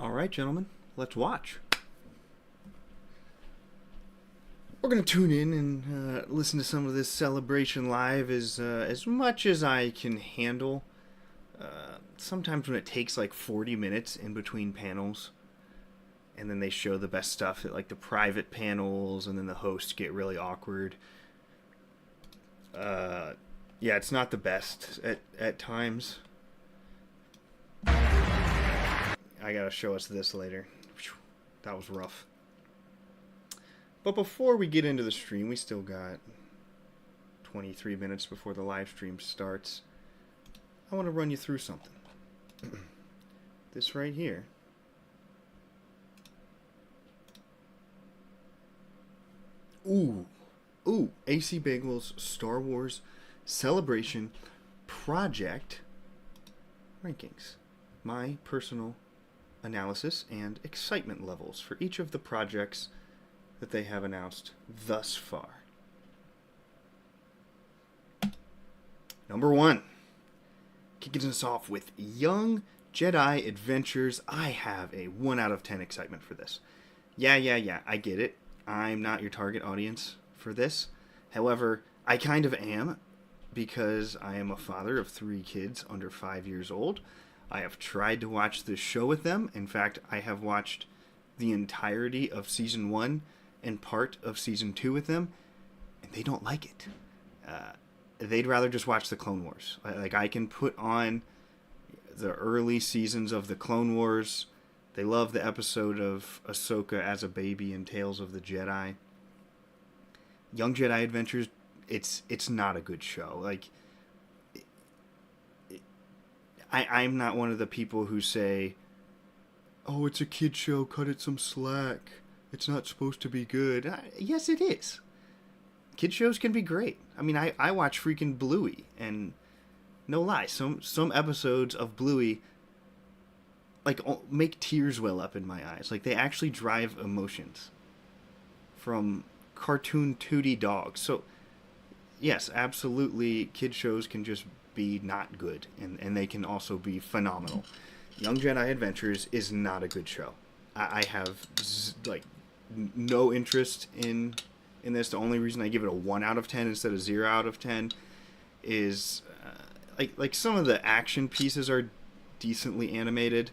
All right, gentlemen, let's watch. We're gonna tune in and listen to some of this celebration live as much as I can handle. Sometimes when it takes like 40 minutes in between panels, and then they show the best stuff at like the private panels, and then the hosts get really awkward. Yeah, it's not the best at times. I gotta show us this later. That was rough. But before we get into the stream, we still got 23 minutes before the live stream starts. I want to run you through something. This right here. Ooh. AC Bagwell's Star Wars Celebration Project Rankings. My personal analysis and excitement levels for each of the projects that they have announced thus far. Number 1. Kicking us off with Young Jedi Adventures. I have a 1 out of 10 excitement for this. Yeah, I get it. I'm not your target audience for this. However, I kind of am, because I am a father of 3 kids under 5 years old. I have tried to watch this show with them. In fact, I have watched the entirety of Season 1 and part of Season 2 with them, and they don't like it. They'd rather just watch the Clone Wars. Like, I can put on the early seasons of the Clone Wars. They love the episode of Ahsoka as a baby in Tales of the Jedi. Young Jedi Adventures, it's not a good show. Like, I'm not one of the people who say, oh, it's a kid show, cut it some slack. It's not supposed to be good. Yes, it is. Kid shows can be great. I mean, I watch freaking Bluey, and no lie, some episodes of Bluey like make tears well up in my eyes. Like, they actually drive emotions from cartoon 2D dogs. So, yes, absolutely, kid shows can just be not good, and they can also be phenomenal. Young Jedi Adventures is not a good show. I have like no interest in this. The only reason I give it a 1 out of 10 instead of 0 out of 10 is like some of the action pieces are decently animated.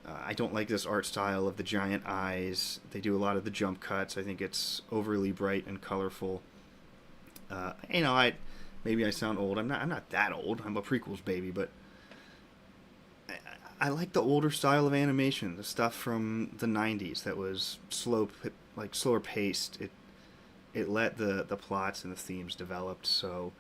I don't like this art style of the giant eyes. They do a lot of the jump cuts. I think it's overly bright and colorful. Maybe I sound old. I'm not that old. I'm a prequels baby, but I like the older style of animation, the stuff from the 90s that was slower paced. It let the plots and the themes develop. So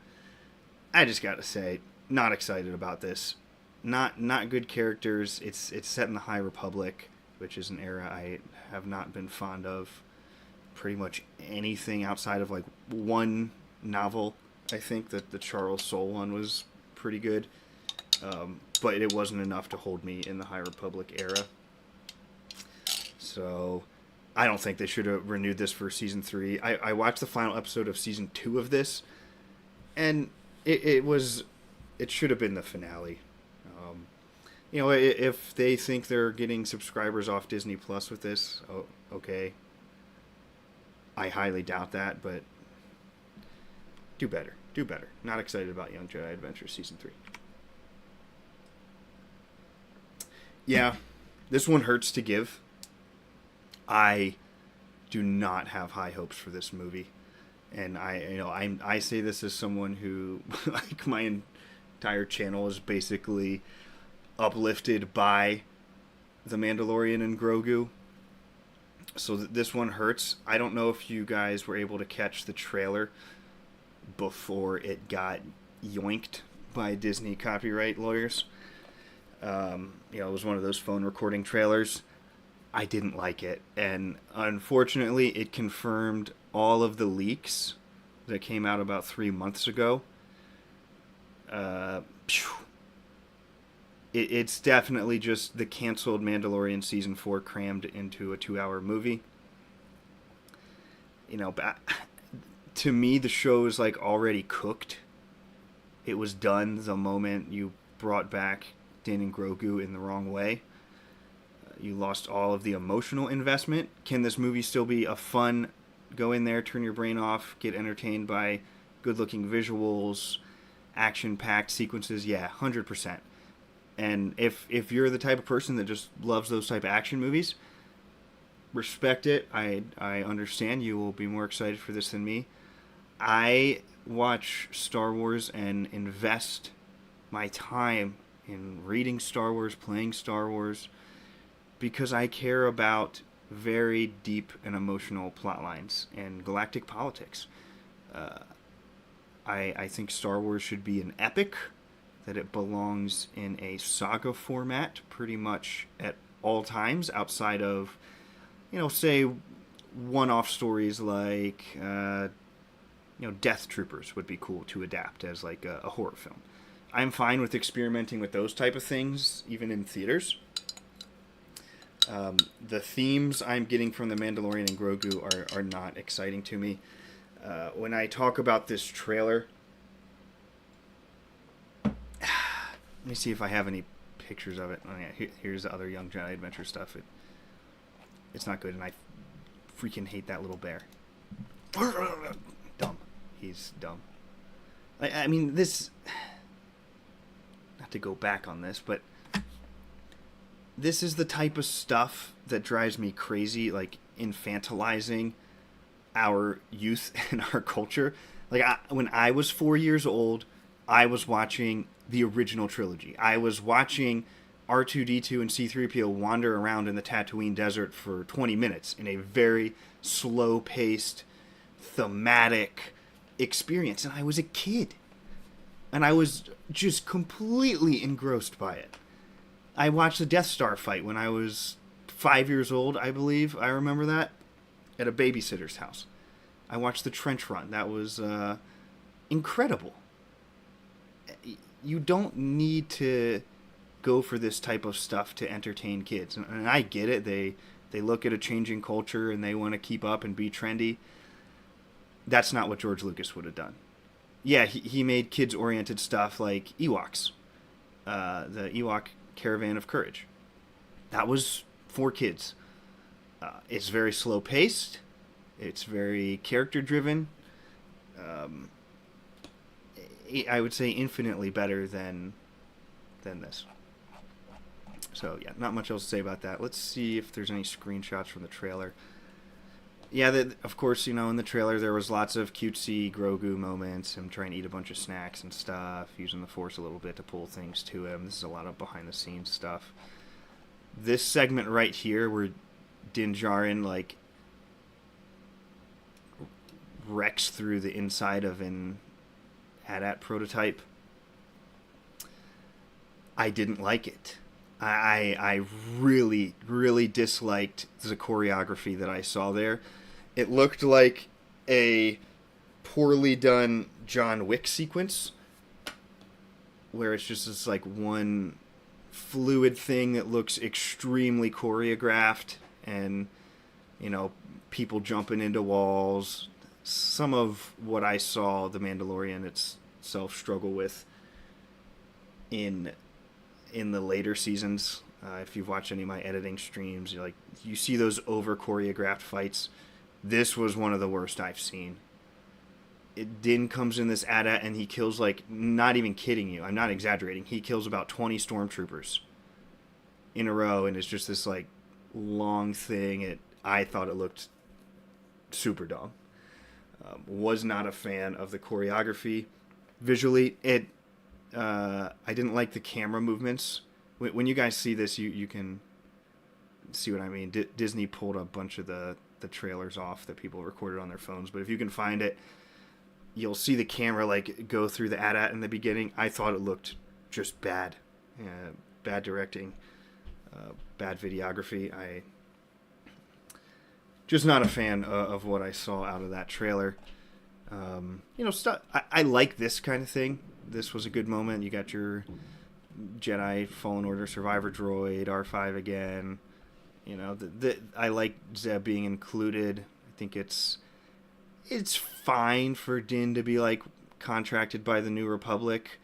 I just got to say, not excited about this. Not good characters. It's set in the High Republic, which is an era I have not been fond of. Pretty much anything outside of like one novel. I think that the Charles Soule one was pretty good, but it wasn't enough to hold me in the High Republic era. So I don't think they should have renewed this for Season 3. I watched the final episode of Season 2 of this, and it should have been the finale. If they think they're getting subscribers off Disney Plus with this, okay. I highly doubt that, but do better. Not excited about Young Jedi Adventure Season 3. Yeah, this one hurts to give. I do not have high hopes for this movie. And I say this as someone who, like, my entire channel is basically uplifted by The Mandalorian and Grogu. So this one hurts. I don't know if you guys were able to catch the trailer before it got yoinked by Disney copyright lawyers. It was one of those phone recording trailers. I didn't like it, and unfortunately it confirmed all of the leaks that came out about 3 months ago. It's definitely just the canceled Mandalorian Season 4 crammed into a 2-hour movie. To me, the show is like already cooked. It was done the moment you brought back Din and Grogu in the wrong way. You lost all of the emotional investment. Can this movie still be a fun, go in there, turn your brain off, get entertained by good-looking visuals, action-packed sequences? Yeah, 100%. And if you're the type of person that just loves those type of action movies, respect it. I understand you will be more excited for this than me. I watch Star Wars and invest my time in reading Star Wars, playing Star Wars, because I care about very deep and emotional plot lines and galactic politics. Uh, I think Star Wars should be an epic, that it belongs in a saga format pretty much at all times outside of, say one-off stories like, Death Troopers would be cool to adapt as like a horror film. I'm fine with experimenting with those type of things, even in theaters. The themes I'm getting from The Mandalorian and Grogu are not exciting to me. When I talk about this trailer, let me see if I have any pictures of it. Oh, yeah, here's the other Young Jedi Adventure stuff. It's not good, and I freaking hate that little bear. Dumb. He's dumb. I mean, this... Not to go back on this, but this is the type of stuff that drives me crazy, like infantilizing our youth and our culture. Like, when I was 4 years old, I was watching the original trilogy. I was watching R2-D2 and C-3PO wander around in the Tatooine desert for 20 minutes in a very slow-paced, thematic experience. And I was a kid. And I was just completely engrossed by it. I watched the Death Star fight when I was 5 years old, I believe. I remember that. At a babysitter's house. I watched the trench run. That was incredible. You don't need to go for this type of stuff to entertain kids. And I get it. They look at a changing culture and they want to keep up and be trendy. That's not what George Lucas would have done. Yeah, he made kids-oriented stuff like Ewoks. The Ewok Caravan of Courage. That was for kids. It's very slow-paced. It's very character-driven. I would say infinitely better than this. So, yeah, not much else to say about that. Let's see if there's any screenshots from the trailer. Yeah, of course, in the trailer there was lots of cutesy Grogu moments, him trying to eat a bunch of snacks and stuff, using the Force a little bit to pull things to him. This is a lot of behind-the-scenes stuff. This segment right here where Din Djarin, wrecks through the inside of an AT-AT prototype, I didn't like it. I really, really disliked the choreography that I saw there. It looked like a poorly done John Wick sequence where it's just this one fluid thing that looks extremely choreographed and, people jumping into walls. Some of what I saw The Mandalorian itself struggle with in the later seasons. If you've watched any of my editing streams, you see those over choreographed fights. This was one of the worst I've seen. Din comes in this AT-AT and he kills, not even kidding you, I'm not exaggerating, he kills about 20 stormtroopers in a row, and it's just this long thing. I thought it looked super dumb. Was not a fan of the choreography. Visually, I didn't like the camera movements. When you guys see this, you can see what I mean. Disney pulled a bunch of the trailers off that people recorded on their phones. But if you can find it, you'll see the camera go through the AT-AT in the beginning. I thought it looked just bad. Bad directing. Bad videography. Just not a fan of what I saw out of that trailer. Stuff. I like this kind of thing. This was a good moment. You got your Jedi Fallen Order survivor droid, R5 again. I like Zeb being included. I think it's fine for Din to be contracted by the New Republic.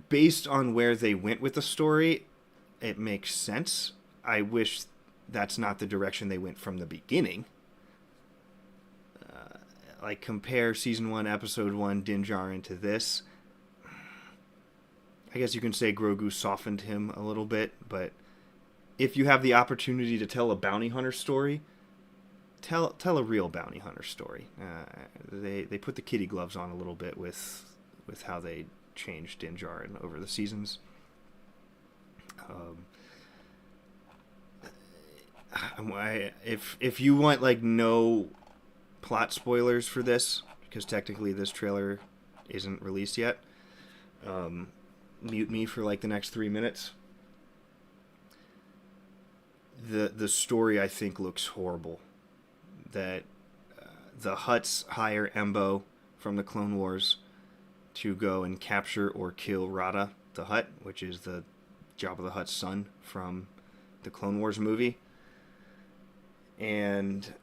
Based on where they went with the story, it makes sense. I wish that's not the direction they went from the beginning. Like, compare season 1, episode 1, Din Djarin to this. I guess you can say Grogu softened him a little bit, but if you have the opportunity to tell a bounty hunter story, tell a real bounty hunter story. They put the kitty gloves on a little bit with how they changed Din Djarin over the seasons. If you want like no plot spoilers for this, because technically this trailer isn't released yet, mute me for like the next 3 minutes. The story, I think, looks horrible. That the Hutts hire Embo from the Clone Wars to go and capture or kill Rada the Hutt, which is the Jabba the Hutt's son from the Clone Wars movie. And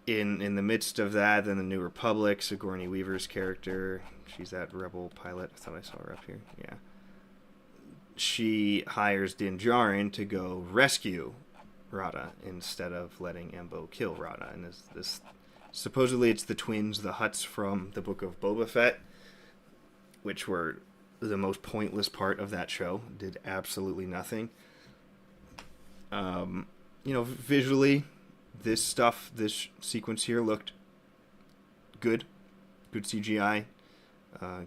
in the midst of that, then the New Republic, Sigourney Weaver's character, she's that rebel pilot. I thought I saw her up here. Yeah. She hires Din Djarin to go rescue Rada instead of letting Embo kill Rada. And this supposedly it's the twins, the Hutts from the Book of Boba Fett, which were the most pointless part of that show. Did absolutely nothing. Visually, this sequence here looked good. Good CGI,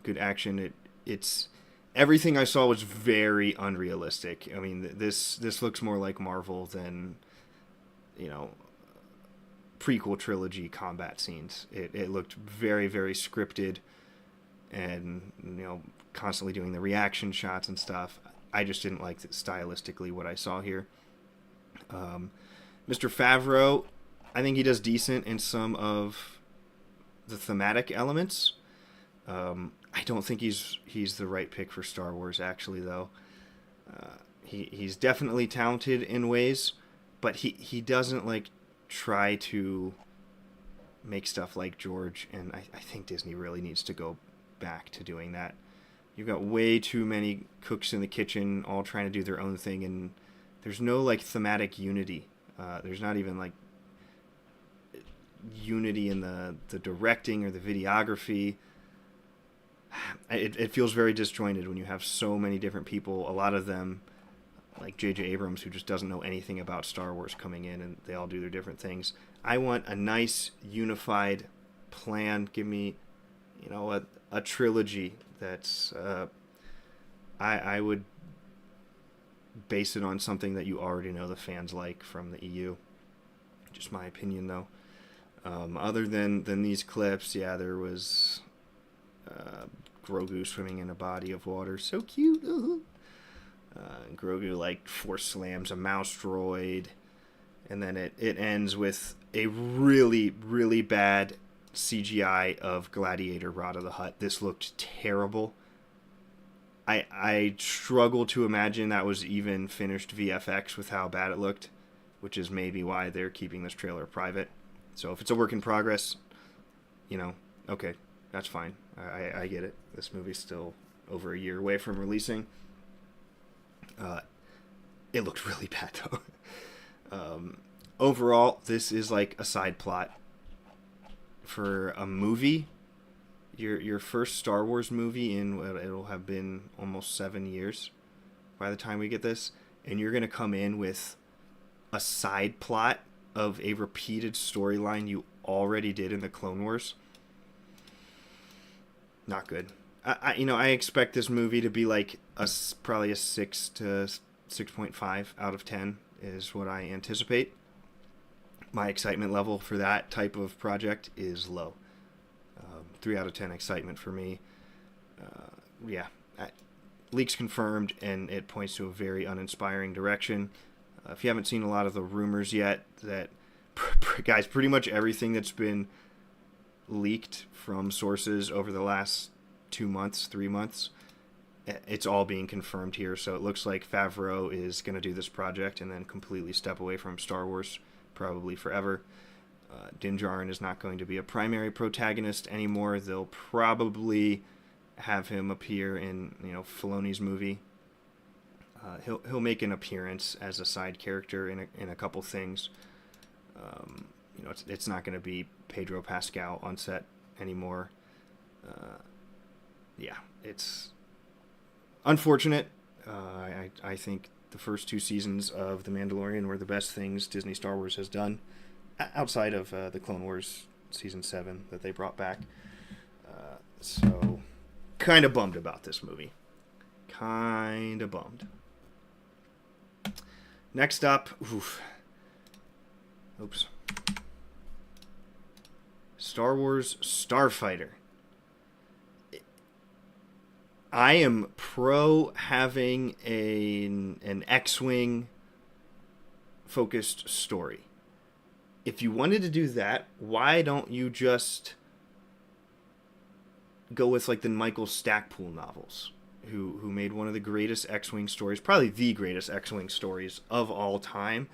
good action. It's everything I saw was very unrealistic. I mean, this looks more like Marvel than, prequel trilogy combat scenes. It looked very, very scripted, and constantly doing the reaction shots and stuff. I just didn't like stylistically what I saw here. Mr. Favreau, I think he does decent in some of the thematic elements. I don't think he's the right pick for Star Wars, actually, though. He's definitely talented in ways, but he doesn't try to make stuff like George, and I think Disney really needs to go back to doing that. You've got way too many cooks in the kitchen all trying to do their own thing, and there's no thematic unity. There's not even unity in the directing or the videography. It feels very disjointed when you have so many different people, a lot of them like J.J. Abrams, who just doesn't know anything about Star Wars, coming in, and they all do their different things. I want a nice, unified plan. Give me, a trilogy that's... I would base it on something that you already know the fans like from the EU. Just my opinion, though. Other than these clips, yeah, there was Grogu swimming in a body of water. So cute. Grogu force slams a mouse droid, and then it ends with a really, really bad CGI of Gladiator Rada the Hutt. This looked terrible. I struggle to imagine that was even finished VFX with how bad it looked, which is maybe why they're keeping this trailer private. So if it's a work in progress, okay, that's fine. I get it. This movie's still over a year away from releasing. It looked really bad, though. Overall, this is a side plot. For a movie, your first Star Wars movie in, it'll have been almost 7 years by the time we get this, and you're going to come in with a side plot of a repeated storyline you already did in the Clone Wars. Not good. I expect this movie to be probably a 6 to 6.5 out of 10 is what I anticipate. My excitement level for that type of project is low. 3 out of 10 excitement for me. Leaks confirmed, and it points to a very uninspiring direction. If you haven't seen a lot of the rumors yet, that guys, pretty much everything that's been leaked from sources over the last 2 months, 3 months, it's all being confirmed here. So it looks like Favreau is going to do this project and then completely step away from Star Wars, probably forever. Din Djarin is not going to be a primary protagonist anymore. They'll probably have him appear in Filoni's movie. He'll make an appearance as a side character in a couple things. It's not going to be Pedro Pascal on set anymore. Yeah, it's unfortunate. I think the first 2 seasons of The Mandalorian were the best things Disney Star Wars has done, outside of the Clone Wars season 7 that they brought back. So, kind of bummed about this movie. Kind of bummed. Next up, Star Wars Starfighter. I am pro having an X-Wing focused story. If you wanted to do that, why don't you just go with like the Michael Stackpool novels, who made one of the greatest X-Wing stories, probably the greatest X-Wing stories of all time.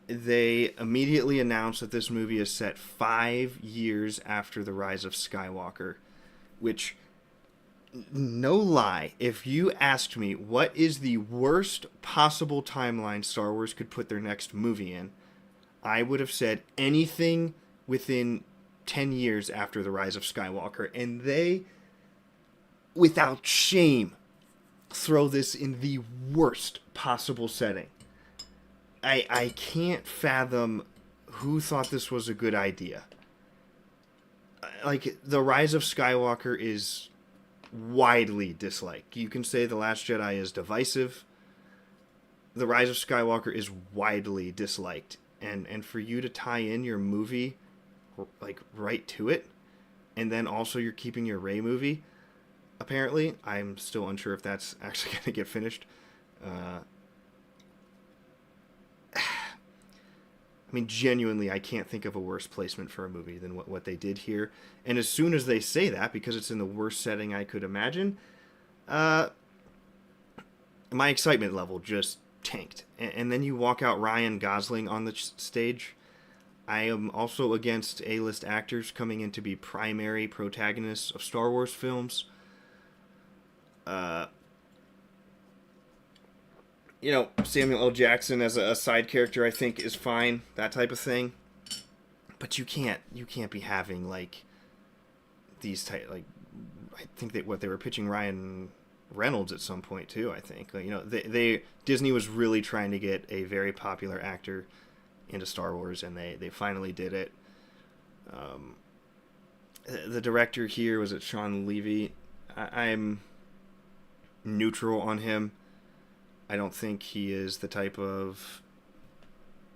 They immediately announced that this movie is set 5 years after the Rise of Skywalker, which, no lie, if you asked me what is the worst possible timeline Star Wars could put their next movie in, I would have said anything within 10 years after the Rise of Skywalker. And they, without shame, throw this in the worst possible setting. I can't fathom who thought this was a good idea. Like, the Rise of Skywalker is widely disliked. You can say The Last Jedi is divisive. The Rise of Skywalker is widely disliked. And for you to tie in your movie, like, right to it, and then also you're keeping your Rey movie, apparently, I'm still unsure if that's actually going to get finished. I mean, genuinely, I can't think of a worse placement for a movie than what they did here. And as soon as they say that, because it's in the worst setting I could imagine, my excitement level just tanked. And then you walk out Ryan Gosling on the stage. I am also against A-list actors coming in to be primary protagonists of Star Wars films. Samuel L. Jackson as a side character, I think, is fine, that type of thing. But you can't be having like these type, like, I think that what they were pitching Ryan Reynolds at some point too. I think Disney was really trying to get a very popular actor into Star Wars, and they finally did it. The director here was Sean Levy. I'm neutral on him. I don't think he is the type of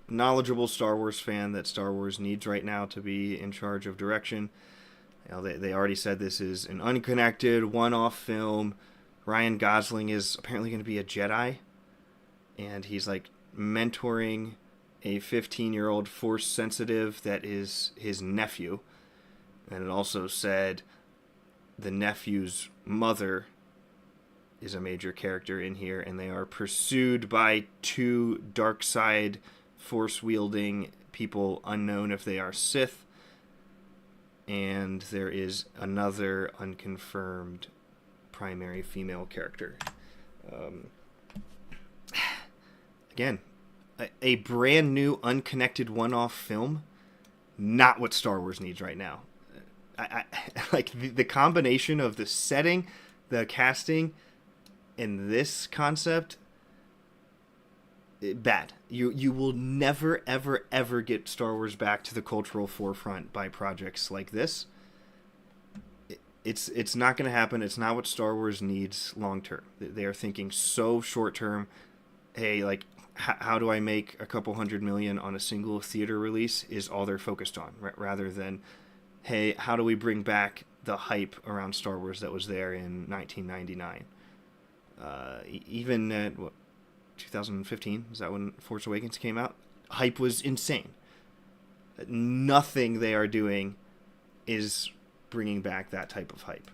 knowledgeable Star Wars fan that Star Wars needs right now to be in charge of direction. They already said this is an unconnected, one-off film. Ryan Gosling is apparently going to be a Jedi, and he's like mentoring a 15-year-old Force sensitive that is his nephew. And it also said the nephew's mother is a major character in here, and they are pursued by 2 dark side Force-wielding people, unknown if they are Sith. And there is another unconfirmed primary female character. Again, a brand new, unconnected one-off film, not what Star Wars needs right now. I like the combination of the setting, the casting, and this concept, bad. You will never, ever, ever get Star Wars back to the cultural forefront by projects like this. It's not going to happen. It's not what Star Wars needs long term. They are thinking so short term. Hey, like, how do I make a couple $100 million on a single theater release is all they're focused on, rather than, hey, how do we bring back the hype around Star Wars that was there in 1999? Even at 2015, is that when Force Awakens came out? Hype was insane. Nothing they are doing is bringing back that type of hype.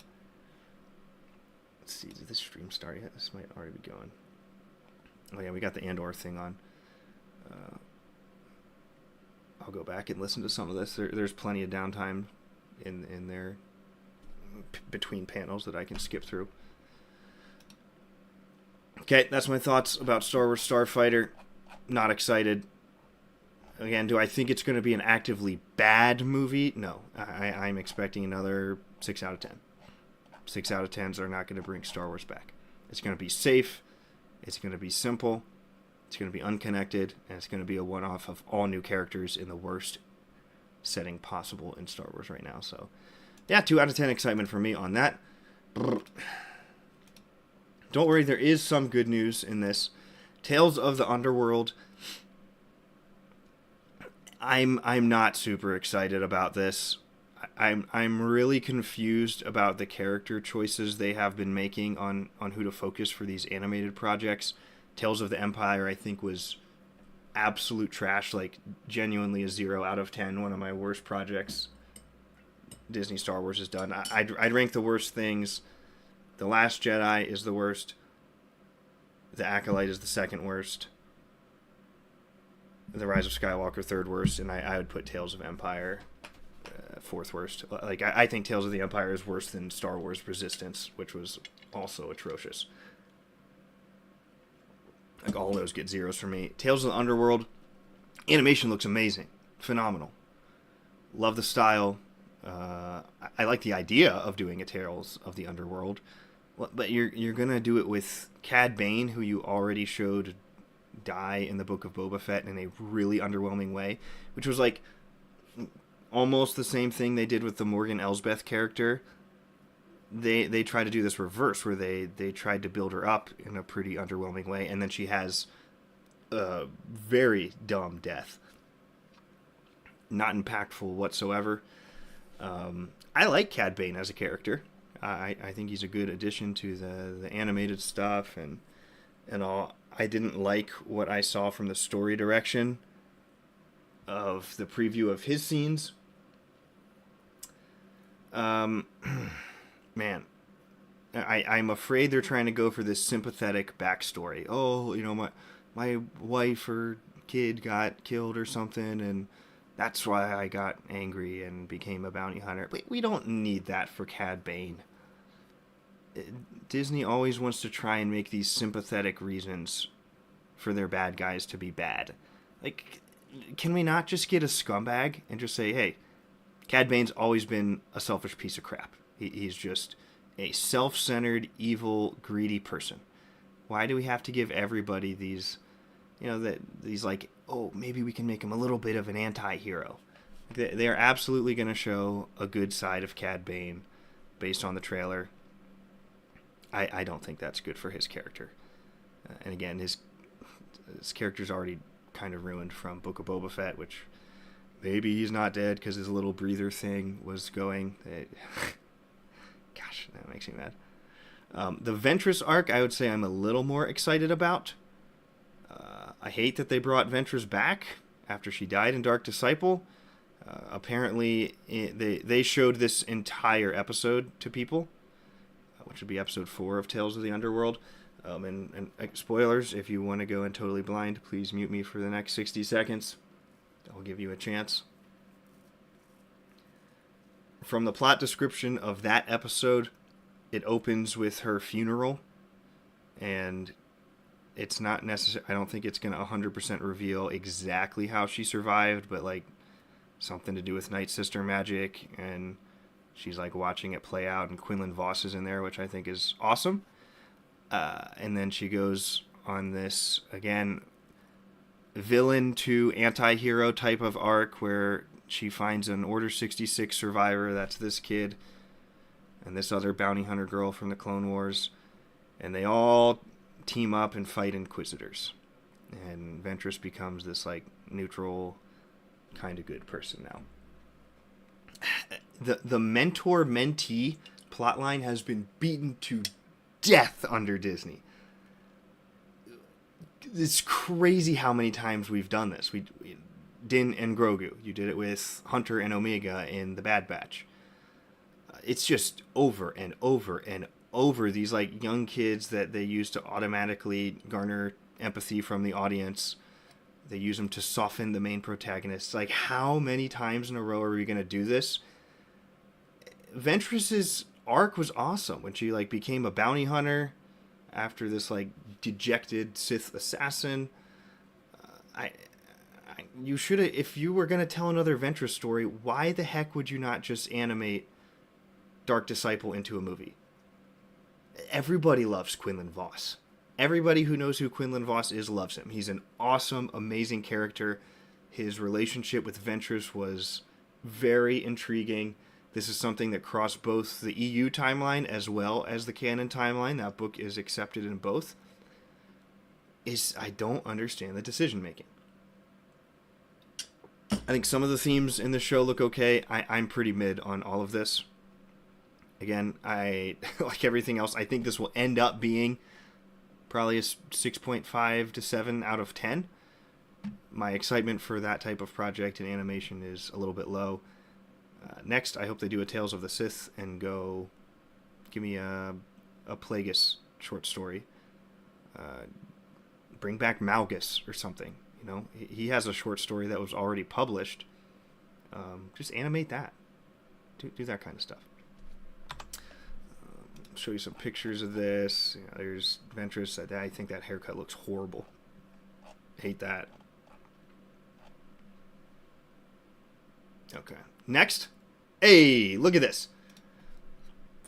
Let's see, did this stream start yet? This might already be going. Oh yeah, we got the Andor thing on. I'll go back and listen to some of this. There's plenty of downtime in there between panels that I can skip through. Okay, that's my thoughts about Star Wars Starfighter. Not excited. Again, do I think it's going to be an actively bad movie? No. I'm expecting another 6 out of 10. 6 out of 10s are not going to bring Star Wars back. It's going to be safe. It's going to be simple. It's going to be unconnected. And it's going to be a one-off of all new characters in the worst setting possible in Star Wars right now. So, yeah, 2 out of 10 excitement for me on that. Don't worry, there is some good news in this. Tales of the Underworld. I'm not super excited about this. I'm really confused about the character choices they have been making on who to focus for these animated projects. Tales of the Empire, I think, was absolute trash, like genuinely a 0 out of 10. One of my worst projects Disney Star Wars has done. I'd rank the worst things. The Last Jedi is the worst. The Acolyte is the second worst. The Rise of Skywalker third worst, and I would put Tales of Empire fourth worst. Like I think Tales of the Empire is worse than Star Wars Resistance, which was also atrocious. Like all those get zeros for me. Tales of the Underworld, animation looks amazing, phenomenal. Love the style. I like the idea of doing a Tales of the Underworld, but you're gonna do it with Cad Bane, who you already showed die in the Book of Boba Fett in a really underwhelming way, which was like almost the same thing they did with the Morgan Elsbeth character. They tried to do this reverse, where they tried to build her up in a pretty underwhelming way, and then she has a very dumb death. Not impactful whatsoever. I like Cad Bane as a character. I think he's a good addition to the animated stuff and all. I didn't like what I saw from the story direction of the preview of his scenes. Man, I'm afraid they're trying to go for this sympathetic backstory. Oh, my wife or kid got killed or something, and that's why I got angry and became a bounty hunter. We don't need that for Cad Bane. Disney always wants to try and make these sympathetic reasons for their bad guys to be bad. Like, can we not just get a scumbag and just say, hey, Cad Bane's always been a selfish piece of crap. He's just a self-centered, evil, greedy person. Why do we have to give everybody these, these like, oh, maybe we can make him a little bit of an anti-hero? They're absolutely going to show a good side of Cad Bane based on the trailer. I don't think that's good for his character. And again, his character's already kind of ruined from Book of Boba Fett, which maybe he's not dead because his little breather thing was going. Gosh, that makes me mad. The Ventress arc, I would say I'm a little more excited about. I hate that they brought Ventress back after she died in Dark Disciple. Apparently, they showed this entire episode to people, which would be episode 4 of Tales of the Underworld. And spoilers, if you want to go in totally blind, please mute me for the next 60 seconds. I'll give you a chance. From the plot description of that episode, it opens with her funeral, and it's not necessary. I don't think it's going to 100% reveal exactly how she survived, but like something to do with Night Sister magic, and she's like watching it play out, and Quinlan Voss is in there, which I think is awesome. And then she goes on this, again, villain to anti-hero type of arc where she finds an Order 66 survivor, that's this kid, and this other bounty hunter girl from the Clone Wars, and they all team up and fight Inquisitors. And Ventress becomes this like neutral, kind of good person now. The mentor-mentee plotline has been beaten to death under Disney. It's crazy how many times we've done this. Din and Grogu. You did it with Hunter and Omega in The Bad Batch. It's just over and over and over. These like young kids that they use to automatically garner empathy from the audience. They use them to soften the main protagonists. Like, how many times in a row are we going to do this? Ventress's arc was awesome when she like became a bounty hunter. after this like dejected Sith assassin. You should have, if you were going to tell another Ventress story, why the heck would you not just animate Dark Disciple into a movie? Everybody loves Quinlan Vos. Everybody who knows who Quinlan Vos is loves him. He's an awesome, amazing character. His relationship with Ventress was very intriguing. This is something that crossed both the EU timeline as well as the canon timeline. That book is accepted in both. I don't understand the decision making. I think some of the themes in the show look okay. I'm pretty mid on all of this. Again, I like everything else. I think this will end up being probably a 6.5 to 7 out of 10. My excitement for that type of project in animation is a little bit low. Next, I hope they do a Tales of the Sith and go give me a Plagueis short story. Bring back Malgus or something. You know, he has a short story that was already published. Just animate that. Do that kind of stuff. Show you some pictures of this. You know, there's Ventress. I think that haircut looks horrible. Hate that. Okay. Next. Hey, look at this.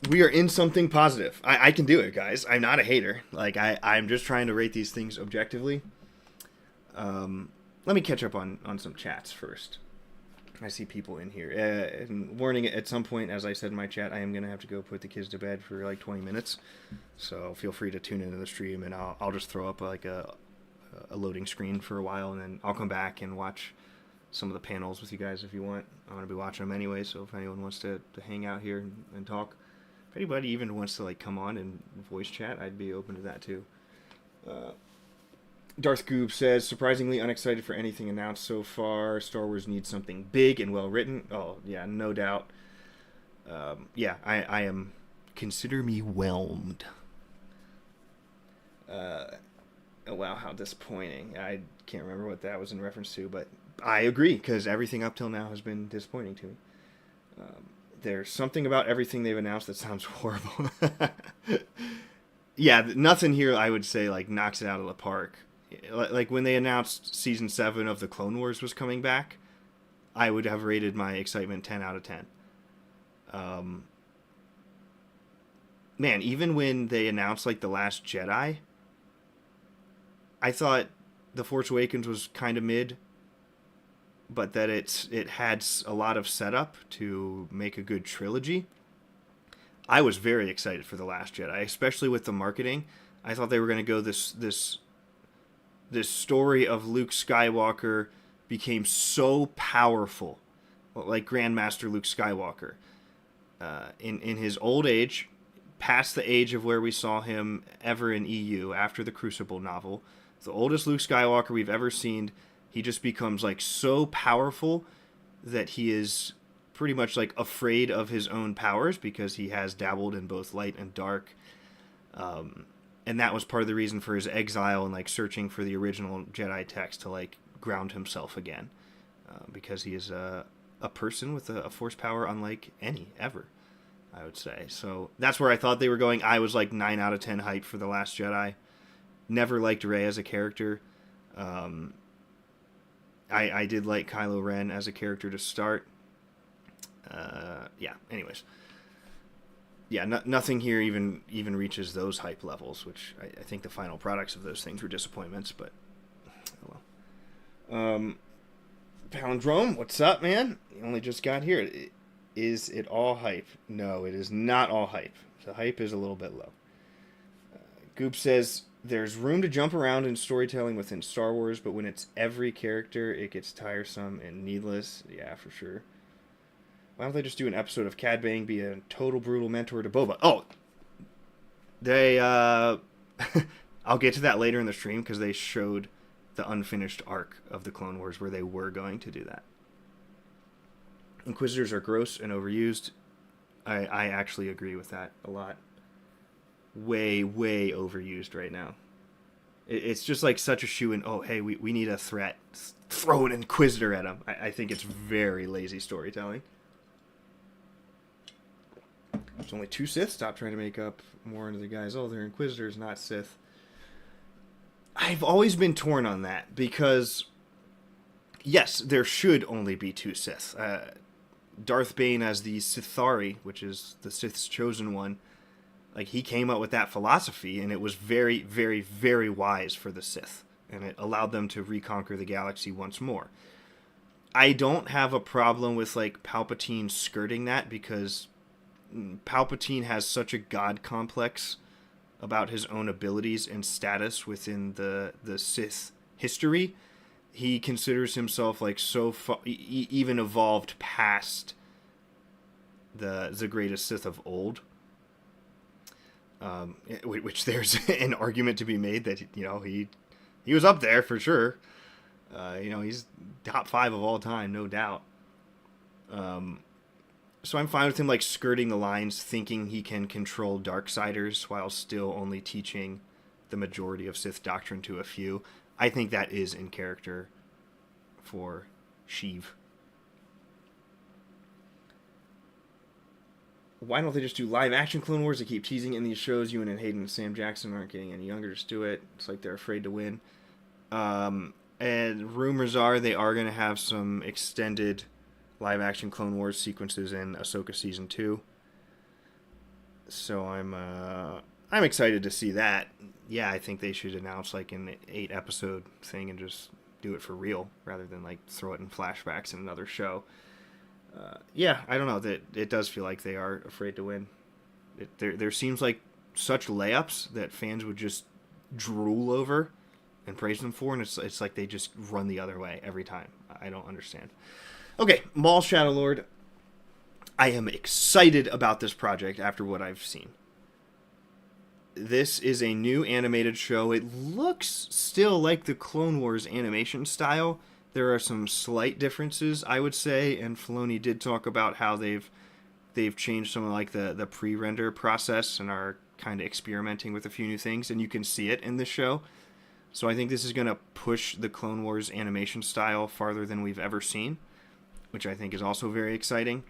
We are in something positive. I can do it, guys. I'm not a hater. Like, I'm just trying to rate these things objectively. Let me catch up on some chats first. I see people in here. And warning, at some point, as I said in my chat, I am going to have to go put the kids to bed for like 20 minutes. So feel free to tune into the stream, and I'll just throw up like a loading screen for a while, and then I'll come back and watch some of the panels with you guys if you want. I'm going to be watching them anyway, so if anyone wants to hang out here and talk. If anybody even wants to like come on and voice chat, I'd be open to that too. Darth Goob says, surprisingly unexcited for anything announced so far. Star Wars needs something big and well written. Oh, yeah, no doubt. I am, consider me whelmed. Oh, wow, how disappointing. I can't remember what that was in reference to, but I agree, because everything up till now has been disappointing to me. There's something about everything they've announced that sounds horrible. Yeah, nothing here I would say like knocks it out of the park. Like when they announced season 7 of the Clone Wars was coming back, I would have rated my excitement 10 out of 10. Man, even when they announced like The Last Jedi, I thought The Force Awakens was kind of mid, but that it had a lot of setup to make a good trilogy. I was very excited for The Last Jedi, especially with the marketing. I thought they were going to go this story of Luke Skywalker became so powerful, like Grandmaster Luke Skywalker, in his old age, past the age of where we saw him ever in EU after the Crucible novel, the oldest Luke Skywalker we've ever seen. He just becomes like so powerful that he is pretty much like afraid of his own powers because he has dabbled in both light and dark. And that was part of the reason for his exile and like searching for the original Jedi text to like ground himself again, because he is a person with a force power unlike any ever, I would say. So that's where I thought they were going. I was like 9 out of 10 hyped for The Last Jedi. Never liked Rey as a character. I did like Kylo Ren as a character to start. Anyways. Yeah, nothing here even reaches those hype levels, which I think the final products of those things were disappointments, but oh well. Palindrome, what's up, man? You only just got here. Is it all hype? No, it is not all hype. The hype is a little bit low. Goop says, there's room to jump around in storytelling within Star Wars, but when it's every character, it gets tiresome and needless. Yeah, for sure. Why don't they just do an episode of Cad Bane be a total brutal mentor to Boba? Oh, they, I'll get to that later in the stream because they showed the unfinished arc of the Clone Wars where they were going to do that. Inquisitors are gross and overused. I actually agree with that a lot. Way overused right now. It's just like such a shoe-in. Oh, hey, we need a threat. Throw an Inquisitor at him. I think it's very lazy storytelling. It's only 2 Sith. Stop trying to make up more into the guys. Oh, they're Inquisitors, not Sith. I've always been torn on that because, yes, there should only be 2 Sith. Darth Bane as the Sithari, which is the Sith's chosen one, like he came up with that philosophy, and it was very, very, very wise for the Sith, and it allowed them to reconquer the galaxy once more. I don't have a problem with like Palpatine skirting that because Palpatine has such a god complex about his own abilities and status within the Sith history. He considers himself like so far, even evolved past the greatest Sith of old. Which there's an argument to be made that he was up there for sure. He's top 5 of all time, no doubt. So I'm fine with him like skirting the lines, thinking he can control Darksiders while still only teaching the majority of Sith doctrine to a few. I think that is in character for Sheev. Why don't they just do live action Clone Wars? They keep teasing in these shows. Ewan and Hayden and Sam Jackson aren't getting any younger. Just do it. It's like they're afraid to win. And rumors are they are going to have some extended live action Clone Wars sequences in Ahsoka Season 2. So I'm excited to see that. Yeah, I think they should announce like an 8 episode thing and just do it for real rather than like throw it in flashbacks in another show. Yeah, I don't know. That it does feel like they are afraid to win. There seems like such layups that fans would just drool over and praise them for, and it's like they just run the other way every time. I don't understand. Okay, Maul Shadowlord. I am excited about this project after what I've seen. This is a new animated show. It looks still like the Clone Wars animation style. There are some slight differences, I would say, and Filoni did talk about how they've changed some of like the pre-render process and are kind of experimenting with a few new things, and you can see it in this show. So I think this is going to push the Clone Wars animation style farther than we've ever seen, which I think is also very exciting.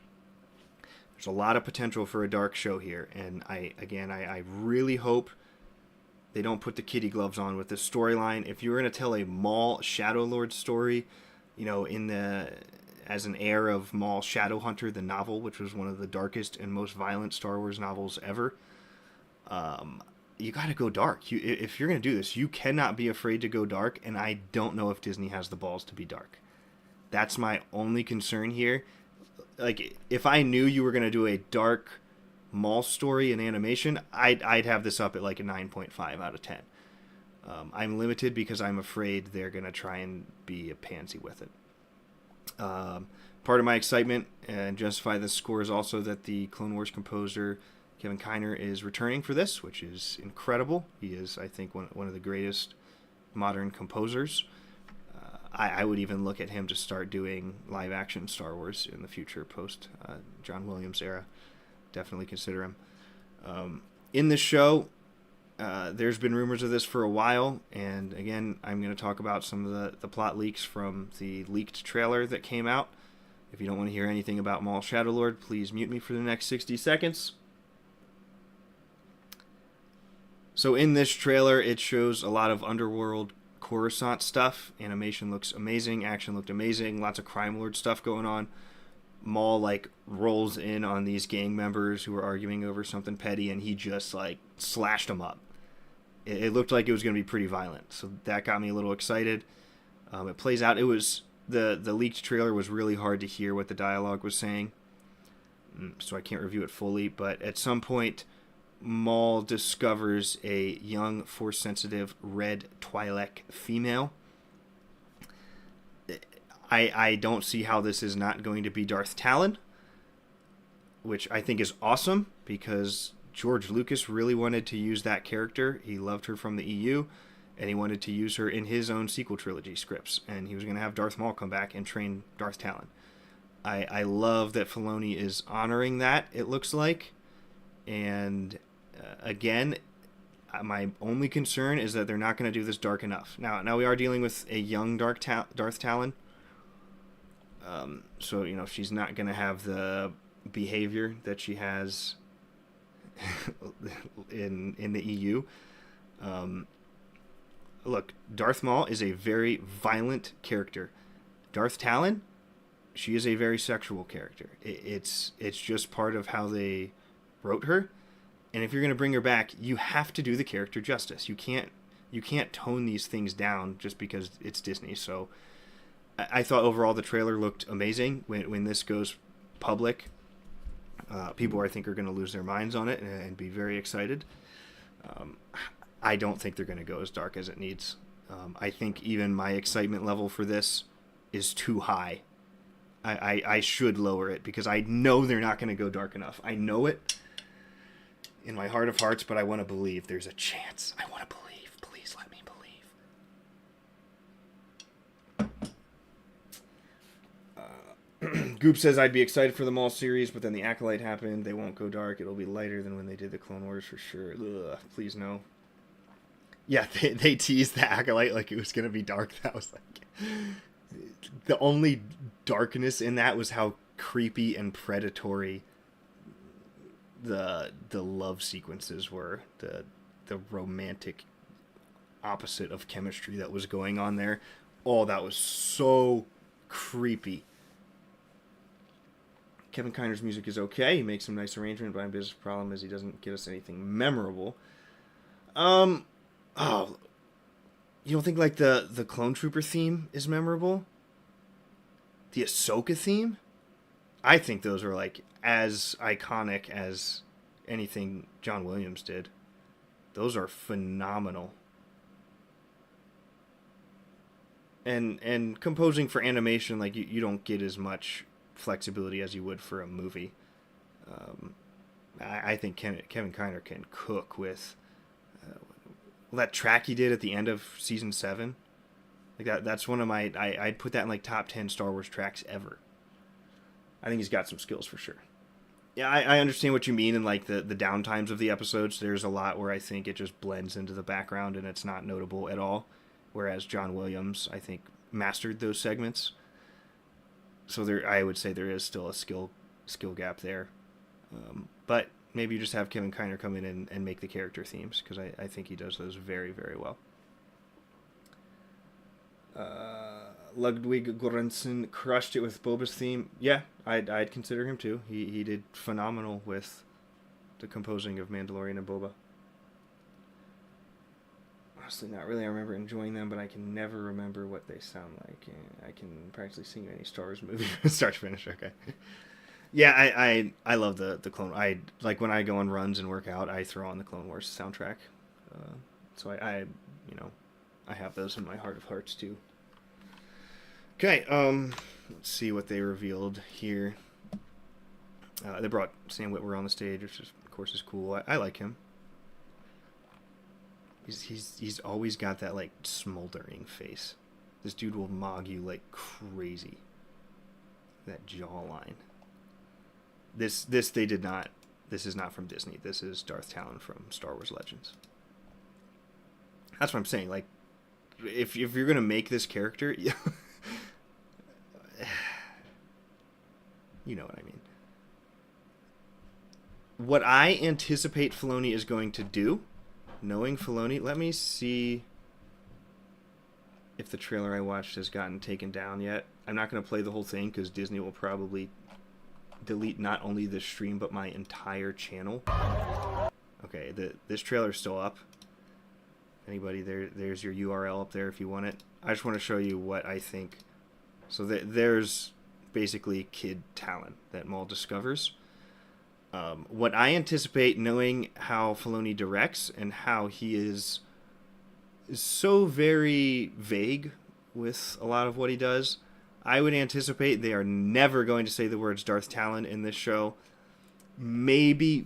There's a lot of potential for a dark show here, and I really hope they don't put the kitty gloves on with this storyline. If you were going to tell a Maul Shadowlord story, as an heir of Maul Shadowhunter, the novel, which was one of the darkest and most violent Star Wars novels ever, you got to go dark. If you're going to do this, you cannot be afraid to go dark, and I don't know if Disney has the balls to be dark. That's my only concern here. Like, if I knew you were going to do a dark Maul story in animation, I'd have this up at like a 9.5 out of 10. I'm limited because I'm afraid they're going to try and be a pansy with it. Part of my excitement and justify this score is also that the Clone Wars composer Kevin Kiner is returning for this, which is incredible. He is, I think, one of the greatest modern composers. I would even look at him to start doing live-action Star Wars in the future, post John Williams era. Definitely consider him. In this show, there's been rumors of this for a while, and again, I'm going to talk about some of the plot leaks from the leaked trailer that came out. If you don't want to hear anything about Maul Shadowlord, please mute me for the next 60 seconds. So in this trailer, it shows a lot of underworld Coruscant stuff. Animation looks amazing. Action looked amazing. Lots of crime lord stuff going on. Maul like rolls in on these gang members who are arguing over something petty, and he just like slashed them up. It looked like it was going to be pretty violent, so that got me a little excited. It plays out. It was the leaked trailer was really hard to hear what the dialogue was saying, so I can't review it fully. But at some point, Maul discovers a young, Force-sensitive red Twi'lek female. I don't see how this is not going to be Darth Talon, which I think is awesome because George Lucas really wanted to use that character. He loved her from the EU, and he wanted to use her in his own sequel trilogy scripts, and he was going to have Darth Maul come back and train Darth Talon. I love that Filoni is honoring that, it looks like, and again, my only concern is that they're not going to do this dark enough. Now we are dealing with a young Darth Talon, so she's not going to have the behavior that she has in the EU. Um, Look, Darth Maul is a very violent character. Darth Talon, she is a very sexual character. It's just part of how they wrote her. And if you're going to bring her back, you have to do the character justice. You can't tone these things down just because it's Disney. So I thought overall the trailer looked amazing. When this goes public, people I think are going to lose their minds on it and be very excited. I don't think they're going to go as dark as it needs. I think even my excitement level for this is too high. I should lower it because I know they're not going to go dark enough. I know it in my heart of hearts, but I want to believe there's a chance. I want to believe. Please let me believe. Goop says I'd be excited for the Maul series, but then the Acolyte happened. They won't go dark. It'll be lighter than when they did the Clone Wars for sure. Ugh, please no. Yeah, they teased the Acolyte like it was going to be dark. That was like... The only darkness in that was how creepy and predatory the love sequences were. The romantic opposite of chemistry that was going on there. Oh, that was so creepy. Kevin Kiner's music is okay. He makes some nice arrangement, but my biggest problem is he doesn't give us anything memorable. Oh, you don't think like the Clone Trooper theme is memorable? The Ahsoka theme? I think those are like as iconic as anything John Williams did. Those are phenomenal. And composing for animation, like you don't get as much flexibility as you would for a movie. I think Kevin Kiner can cook with that track he did at the end of season 7. Like that's one of my I'd put that in like top 10 Star Wars tracks ever. I think he's got some skills for sure. Yeah, I understand what you mean in like the downtimes of the episodes. There's a lot where I think it just blends into the background and it's not notable at all. Whereas John Williams, I think, mastered those segments. So I would say there is still a skill gap there. But maybe you just have Kevin Kiner come in and make the character themes, because I think he does those very, very well. Ludwig Göransson crushed it with Boba's theme. Yeah, I'd consider him too. He did phenomenal with the composing of Mandalorian and Boba. Honestly, not really. I remember enjoying them, but I can never remember what they sound like. I can practically sing any Star Wars movie start to finish. Okay. Yeah, I love the Clone. I like when I go on runs and work out, I throw on the Clone Wars soundtrack. So I have those in my heart of hearts too. Okay, let's see what they revealed here. They brought Sam Witwer on the stage, which is, of course is cool. I like him. He's always got that like smoldering face. This dude will mog you like crazy. That jawline. This they did not. This is not from Disney. This is Darth Talon from Star Wars Legends. That's what I'm saying. Like, if you're gonna make this character, you know what I mean. What I anticipate Filoni is going to do, knowing Filoni, let me see if the trailer I watched has gotten taken down yet. I'm not going to play the whole thing because Disney will probably delete not only this stream but my entire channel. Okay, this trailer's still up. Anybody there's your URL up there if you want it. I just want to show you what I think. So there's basically Kid Talon that Maul discovers. What I anticipate, knowing how Filoni directs and how he is so very vague with a lot of what he does, I would anticipate they are never going to say the words Darth Talon in this show. Maybe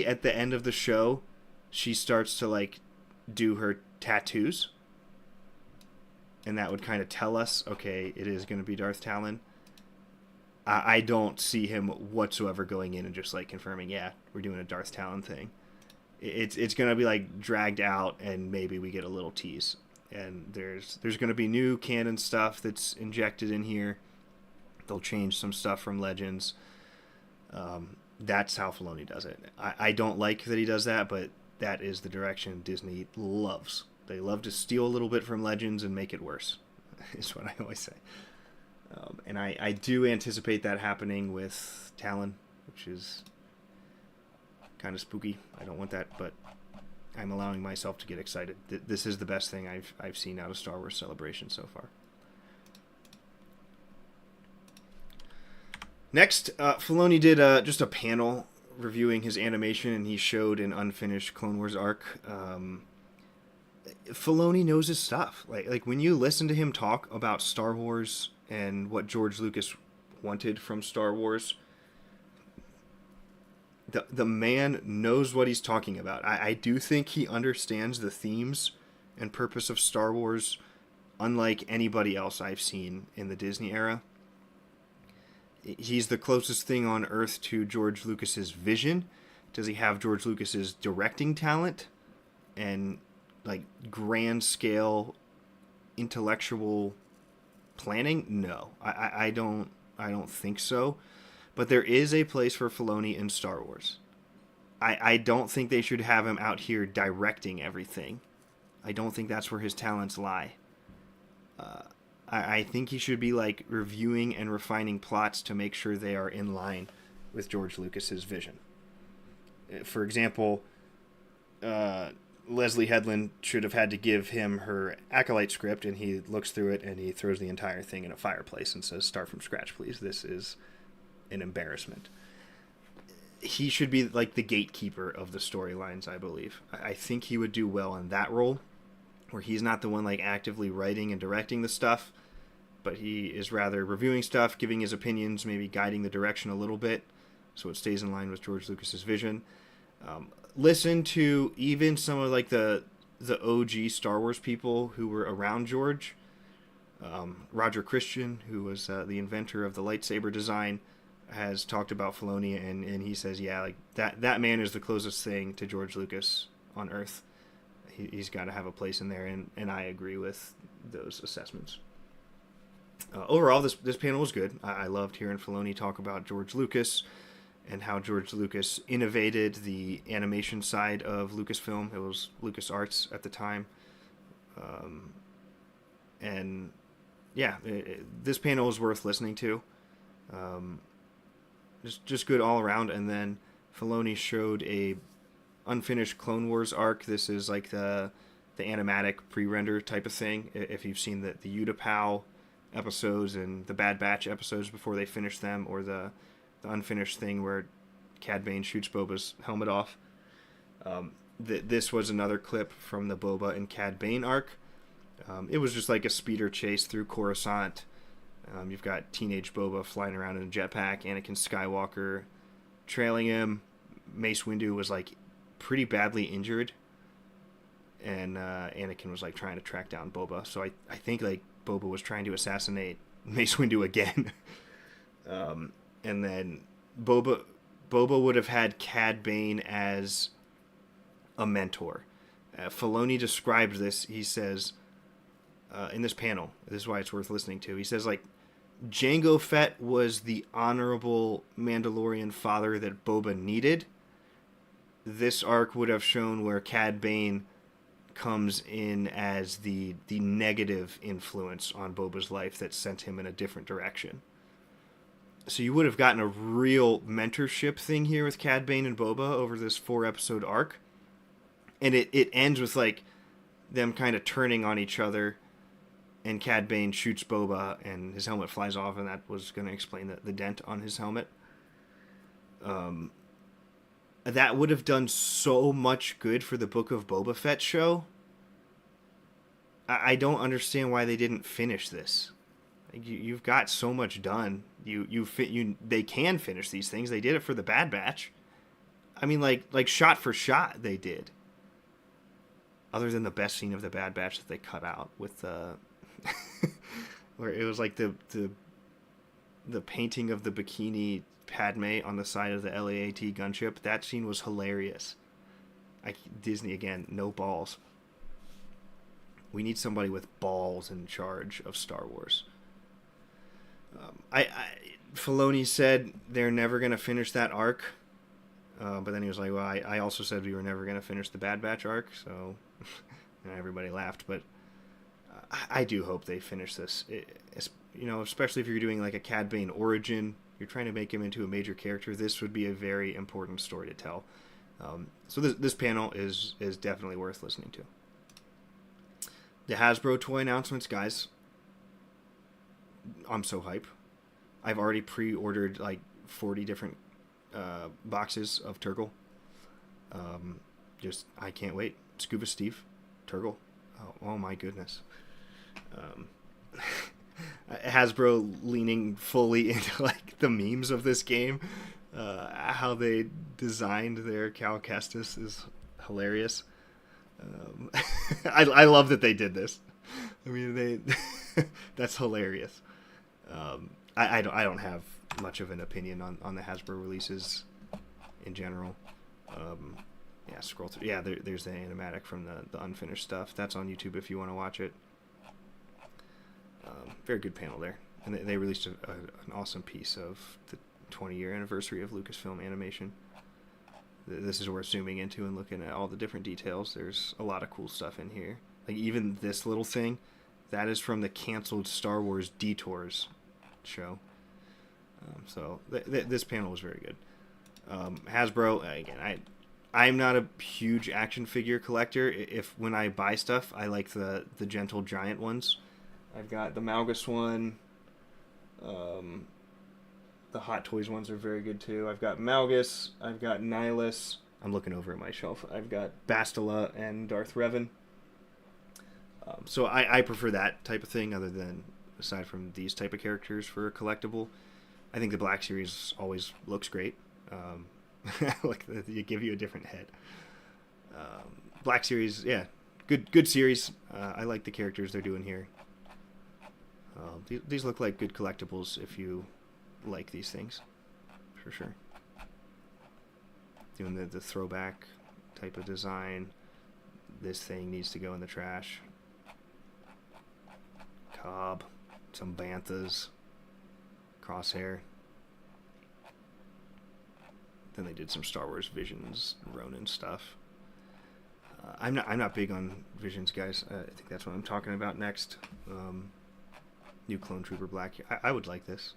at the end of the show, she starts to like do her tattoos. And that would kind of tell us, okay, it is going to be Darth Talon. I don't see him whatsoever going in and just like confirming, yeah, we're doing a Darth Talon thing. It's going to be like dragged out, and maybe we get a little tease. And there's going to be new canon stuff that's injected in here. They'll change some stuff from Legends. That's how Filoni does it. I don't like that he does that, but that is the direction Disney loves. They love to steal a little bit from Legends and make it worse, is what I always say. And I do anticipate that happening with Talon, which is kind of spooky. I don't want that, but I'm allowing myself to get excited. This is the best thing I've seen out of Star Wars Celebration so far. Next, Filoni did just a panel reviewing his animation, and he showed an unfinished Clone Wars arc. Filoni knows his stuff. Like when you listen to him talk about Star Wars and what George Lucas wanted from Star Wars, the man knows what he's talking about. I do think he understands the themes and purpose of Star Wars, unlike anybody else I've seen in the Disney era. He's the closest thing on Earth to George Lucas's vision. Does he have George Lucas's directing talent and like grand scale intellectual planning? No, I don't think so. But there is a place for Filoni in Star Wars. I don't think they should have him out here directing everything. I don't think that's where his talents lie. I think he should be like reviewing and refining plots to make sure they are in line with George Lucas's vision. For example, Leslie Headland should have had to give him her Acolyte script, and he looks through it and he throws the entire thing in a fireplace and says, "Start from scratch, please. This is an embarrassment." He should be like the gatekeeper of the storylines, I believe. I think he would do well in that role, where he's not the one like actively writing and directing the stuff, but he is rather reviewing stuff, giving his opinions, maybe guiding the direction a little bit so it stays in line with George Lucas's vision. Listen to even some of like the OG Star Wars people who were around George. Roger Christian, who was the inventor of the lightsaber design, has talked about Filoni, and he says, yeah, like that man is the closest thing to George Lucas on Earth. He's got to have a place in there, and I agree with those assessments. Overall, this panel was good. I loved hearing Filoni talk about George Lucas and how George Lucas innovated the animation side of Lucasfilm. It was LucasArts at the time. And yeah, this panel was worth listening to. Just good all around. And then Filoni showed a unfinished Clone Wars arc. This is like the animatic pre-render type of thing. If you've seen the Utapau episodes and the Bad Batch episodes before they finish them, or the unfinished thing where Cad Bane shoots Boba's helmet off. This was another clip from the Boba and Cad Bane arc. It was just like a speeder chase through Coruscant. You've got teenage Boba flying around in a jetpack, Anakin Skywalker trailing him. Mace Windu was like pretty badly injured, and Anakin was like trying to track down Boba. So I think like Boba was trying to assassinate Mace Windu again. And then Boba would have had Cad Bane as a mentor. Filoni described this. He says in this panel, this is why it's worth listening to. He says like Jango Fett was the honorable Mandalorian father that Boba needed. This arc would have shown where Cad Bane comes in as the negative influence on Boba's life that sent him in a different direction. So you would have gotten a real mentorship thing here with Cad Bane and Boba over this 4-episode arc. And it ends with like them kind of turning on each other, and Cad Bane shoots Boba and his helmet flies off, and that was going to explain the dent on his helmet. That would have done so much good for the Book of Boba Fett show. I don't understand why they didn't finish this. You've got so much done. They can finish these things. They did it for the Bad Batch. I mean, like shot for shot, they did. Other than the best scene of the Bad Batch that they cut out with where it was like the painting of the bikini Padme on the side of the LAAT gunship. That scene was hilarious. Disney again, no balls. We need somebody with balls in charge of Star Wars. Filoni said they're never going to finish that arc. But then he was like, well, I also said we were never going to finish the Bad Batch arc, so everybody laughed. But I do hope they finish this. Especially if you're doing like a Cad Bane origin, you're trying to make him into a major character. This would be a very important story to tell. So this panel is definitely worth listening to. The Hasbro toy announcements, guys. I'm so hype. I've already pre-ordered like 40 different boxes of Turgle. I can't wait. Scuba Steve, Turgle. Oh my goodness. Hasbro leaning fully into like the memes of this game. How they designed their Cal Kestis is hilarious. I love that they did this. I mean, that's hilarious. I don't have much of an opinion on the Hasbro releases in general. Scroll through. Yeah, there's the animatic from the unfinished stuff. That's on YouTube if you want to watch it. Very good panel there. And they released an awesome piece of the 20-year anniversary of Lucasfilm Animation. This is where we're zooming into and looking at all the different details. There's a lot of cool stuff in here. Like even this little thing, that is from the canceled Star Wars Detours show. So this panel was very good. Hasbro, again, I'm not a huge action figure collector. When I buy stuff, I like the gentle giant ones. I've got the Malgus one. The Hot Toys ones are very good too. I've got Malgus. I've got Nihilus. I'm looking over at my shelf. I've got Bastila and Darth Revan. So I prefer that type of thing aside from these type of characters for a collectible. I think the Black Series always looks great. Like they give you a different head. Black Series, yeah, good series. I like the characters they're doing here. These look like good collectibles if you like these things, for sure. Doing the throwback type of design. This thing needs to go in the trash. Cobb, some Banthas, Crosshair. Then they did some Star Wars Visions, Ronin stuff. I'm not big on Visions, guys. I think that's what I'm talking about next. New Clone Trooper Black. I would like this.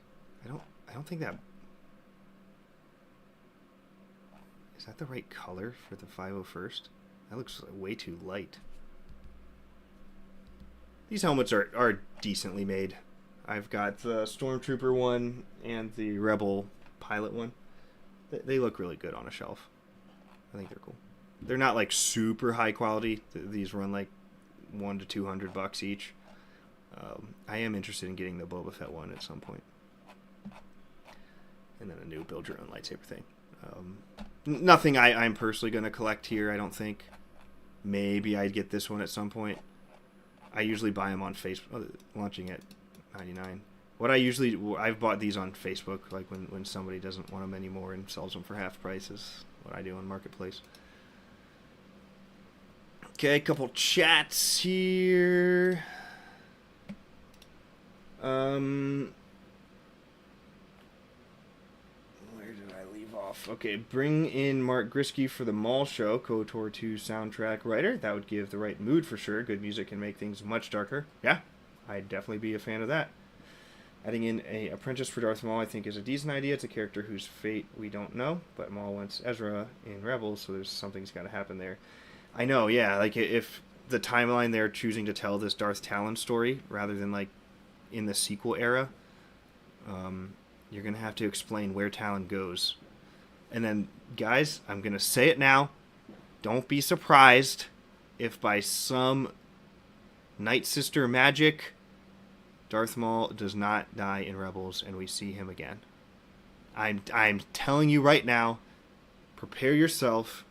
I don't think that... Is that the right color for the 501st? That looks way too light. These helmets are decently made. I've got the Stormtrooper one and the Rebel Pilot one. They look really good on a shelf. I think they're cool. They're not like super high quality. These run like $100 to $200 each. I am interested in getting the Boba Fett one at some point. And then a new build your own lightsaber thing. Nothing I'm personally going to collect here, I don't think. Maybe I'd get this one at some point. I usually buy them on Facebook, launching at $99. I've bought these on Facebook, like when somebody doesn't want them anymore and sells them for half price is what I do on Marketplace. Okay, a couple chats here. Where did I leave off? Okay, bring in Mark Grisky for the Mall Show, KOTOR 2 soundtrack writer. That would give the right mood for sure. Good music can make things much darker. Yeah, I'd definitely be a fan of that. Adding in a apprentice for Darth Maul, I think, is a decent idea. It's a character whose fate we don't know, but Maul wants Ezra in Rebels, so there's something's got to happen there. I know, yeah, like if the timeline they're choosing to tell this Darth Talon story rather than like in the sequel era, you're gonna have to explain where Talon goes. And then, guys, I'm gonna say it now. Don't be surprised if by some Night Sister magic, Darth Maul does not die in Rebels and we see him again. I'm telling you right now, prepare yourself.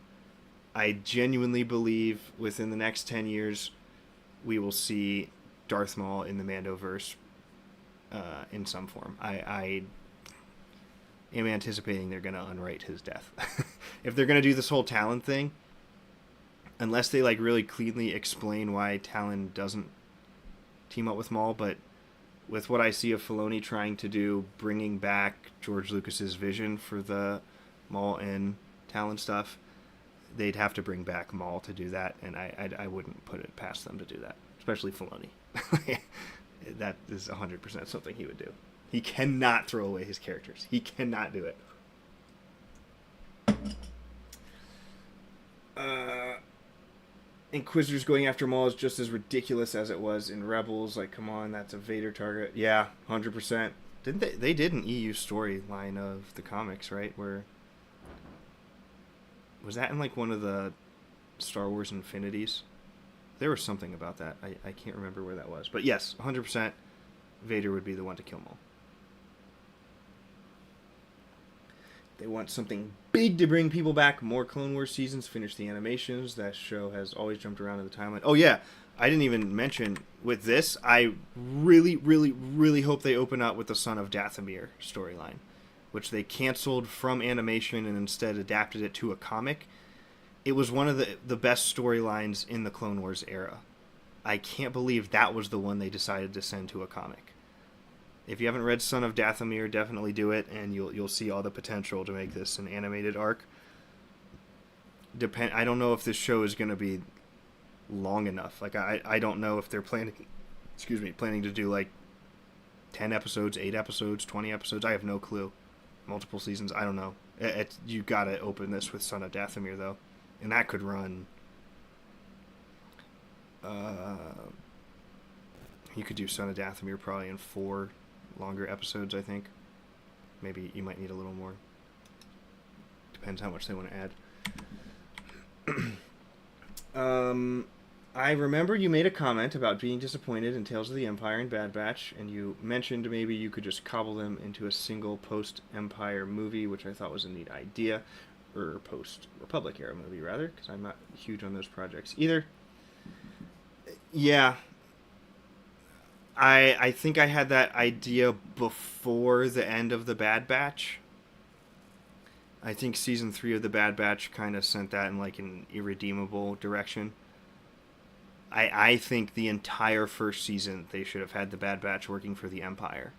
I genuinely believe within the next 10 years we will see Darth Maul in the Mandoverse in some form. I am anticipating they're going to unwrite his death. If they're going to do this whole Talon thing, unless they like really cleanly explain why Talon doesn't team up with Maul, but with what I see of Filoni trying to do, bringing back George Lucas's vision for the Maul and Talon stuff, they'd have to bring back Maul to do that, and I wouldn't put it past them to do that, especially Filoni. That is 100% something he would do. He cannot throw away his characters. He cannot do it. Inquisitors going after Maul is just as ridiculous as it was in Rebels. Like, come on, that's a Vader target. Yeah, 100%. Didn't they? They did an EU storyline of the comics, right? Where was that in like one of the Star Wars Infinities? There was something about that. I can't remember where that was, but yes, 100%. Vader would be the one to kill Maul. They want something big to bring people back. More Clone Wars seasons. Finish the animations. That show has always jumped around in the timeline. Oh, yeah. I didn't even mention with this, I really, really, really hope they open up with the Son of Dathomir storyline, which they canceled from animation and instead adapted it to a comic. It was one of the best storylines in the Clone Wars era. I can't believe that was the one they decided to send to a comic. If you haven't read Son of Dathomir, definitely do it, and you'll see all the potential to make this an animated arc. I don't know if this show is going to be long enough. Like I don't know if they're planning to do like 10 episodes, 8 episodes, 20 episodes. I have no clue. Multiple seasons, I don't know. You got to open this with Son of Dathomir though, and that could run. You could do Son of Dathomir probably in 4 longer episodes, I think. Maybe you might need a little more. Depends how much they want to add. I remember you made a comment about being disappointed in Tales of the Empire and Bad Batch, and you mentioned maybe you could just cobble them into a single post-Empire movie, which I thought was a neat idea. Or post-Republic era movie, rather, because I'm not huge on those projects either. Yeah. I think I had that idea before the end of the Bad Batch. I think season 3 of the Bad Batch kind of sent that in like an irredeemable direction. I think the entire first season they should have had the Bad Batch working for the Empire.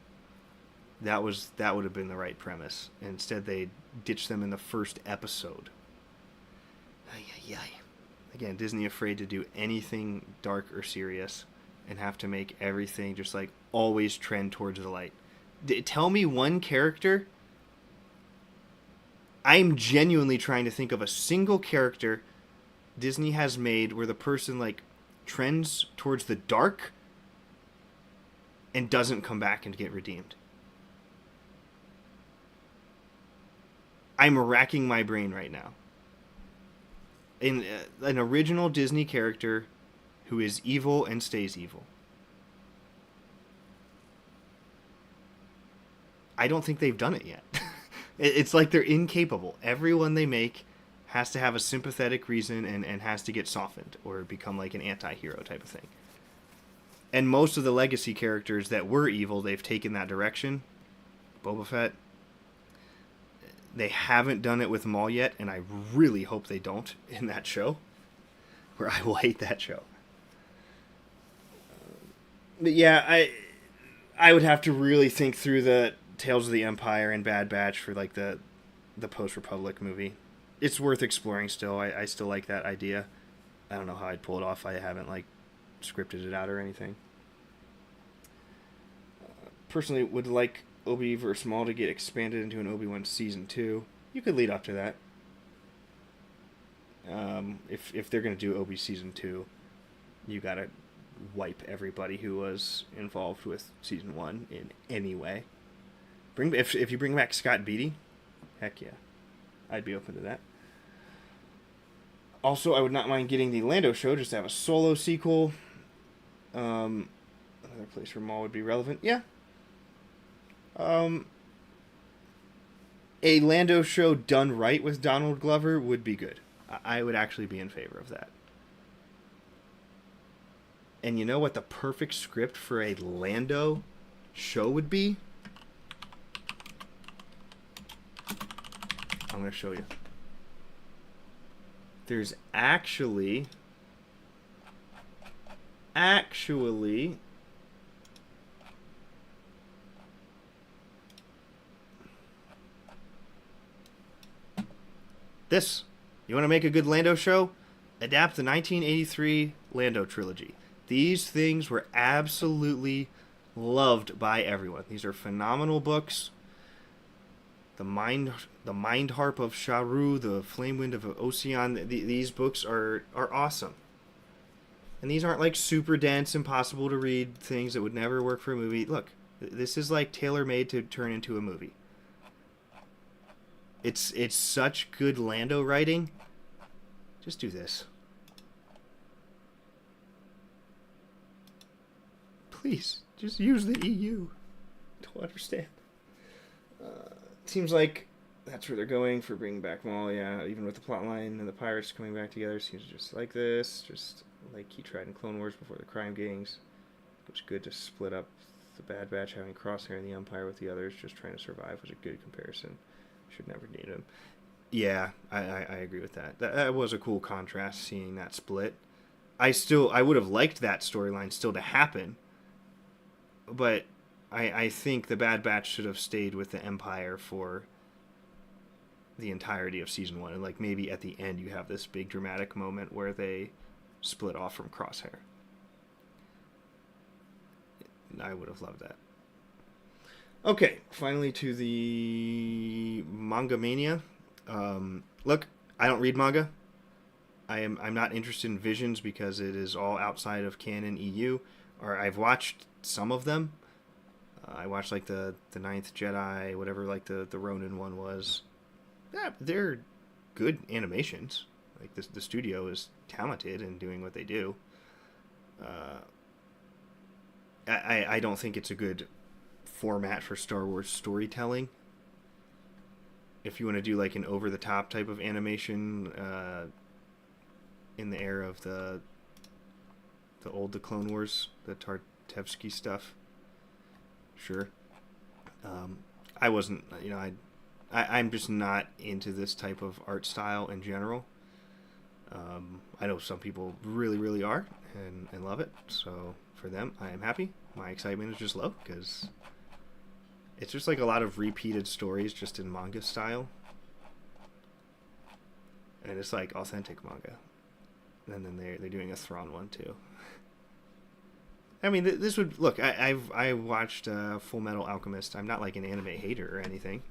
That would have been the right premise. Instead, they ditched them in the first episode. Again, Disney afraid to do anything dark or serious, and have to make everything just like always trend towards the light. Tell me one character. I'm genuinely trying to think of a single character Disney has made where the person like trends towards the dark and doesn't come back and get redeemed. I'm racking my brain right now. In an original Disney character who is evil and stays evil. I don't think they've done it yet. It's like they're incapable. Everyone they make has to have a sympathetic reason and has to get softened or become like an anti-hero type of thing. And most of the legacy characters that were evil, they've taken that direction. Boba Fett. They haven't done it with Maul yet, and I really hope they don't in that show, where I will hate that show. But yeah, I would have to really think through the Tales of the Empire and Bad Batch for like the post-Republic movie. It's worth exploring still. I still like that idea. I don't know how I'd pull it off. I haven't like scripted it out or anything. Personally, would like Obi vs. Maul to get expanded into an Obi-Wan Season 2. You could lead up to that. If they're going to do Obi Season 2, you got to wipe everybody who was involved with Season 1 in any way. If you bring back Scott Beatty, heck yeah. I'd be open to that. Also, I would not mind getting the Lando show just to have a solo sequel. Another place where Maul would be relevant. Yeah. A Lando show done right with Donald Glover would be good. I would actually be in favor of that. And you know what the perfect script for a Lando show would be? I'm going to show you. There's actually This. You want to make a good Lando show? Adapt the 1983 Lando trilogy. These things were absolutely loved by everyone. These are phenomenal books. The Mind Harp of Sharu, The Flame Wind of Ocean. These books are awesome. And these aren't like super dense, impossible to read things that would never work for a movie. Look, this is like tailor-made to turn into a movie. It's such good Lando writing. Just do this. Please, just use the EU. Don't understand. Seems like that's where they're going for bringing back Maul. Yeah, even with the plot line and the pirates coming back together, seems just like this. Just like he tried in Clone Wars before the crime gangs. It was good to split up the Bad Batch having Crosshair in the Empire with the others, just trying to survive was a good comparison. Should never need him. Yeah, I agree with that. That was a cool contrast, seeing that split. I would have liked that storyline still to happen, but I think the Bad Batch should have stayed with the Empire for the entirety of Season 1. And like maybe at the end you have this big dramatic moment where they split off from Crosshair. I would have loved that. Okay, finally to the Manga Mania. Look, I don't read manga. I'm not interested in Visions because it is all outside of canon EU. Or I've watched some of them. I watched like the Ninth Jedi, whatever like the Ronin one was. Yeah, they're good animations. Like the studio is talented in doing what they do. I don't think it's a good format for Star Wars storytelling. If you want to do like an over-the-top type of animation in the era of the Clone Wars, the Tartakovsky stuff, sure. I wasn't, I'm just not into this type of art style in general. I know some people really, really are and love it. So for them, I am happy. My excitement is just low because it's just like a lot of repeated stories just in manga style. And it's like authentic manga. And then they're doing a Thrawn one too. I mean, this would look. I watched Full Metal Alchemist. I'm not like an anime hater or anything.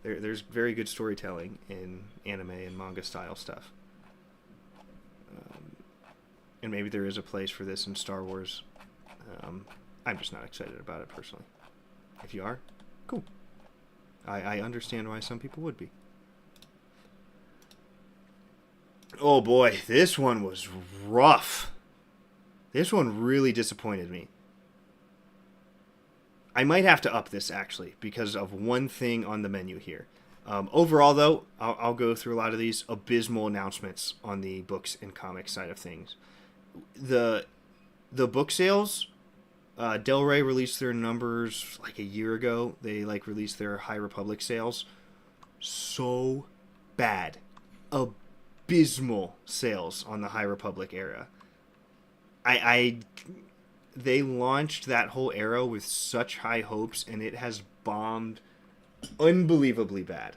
There's very good storytelling in anime and manga style stuff. And maybe there is a place for this in Star Wars. I'm just not excited about it personally. If you are, cool. I understand why some people would be. Oh boy, this one was rough. This one really disappointed me. I might have to up this, actually, because of one thing on the menu here. Overall, though, I'll go through a lot of these abysmal announcements on the books and comics side of things. The book sales, Del Rey released their numbers like a year ago. They released their High Republic sales. So bad. Abysmal sales on the High Republic era. They launched that whole era with such high hopes, and it has bombed unbelievably bad.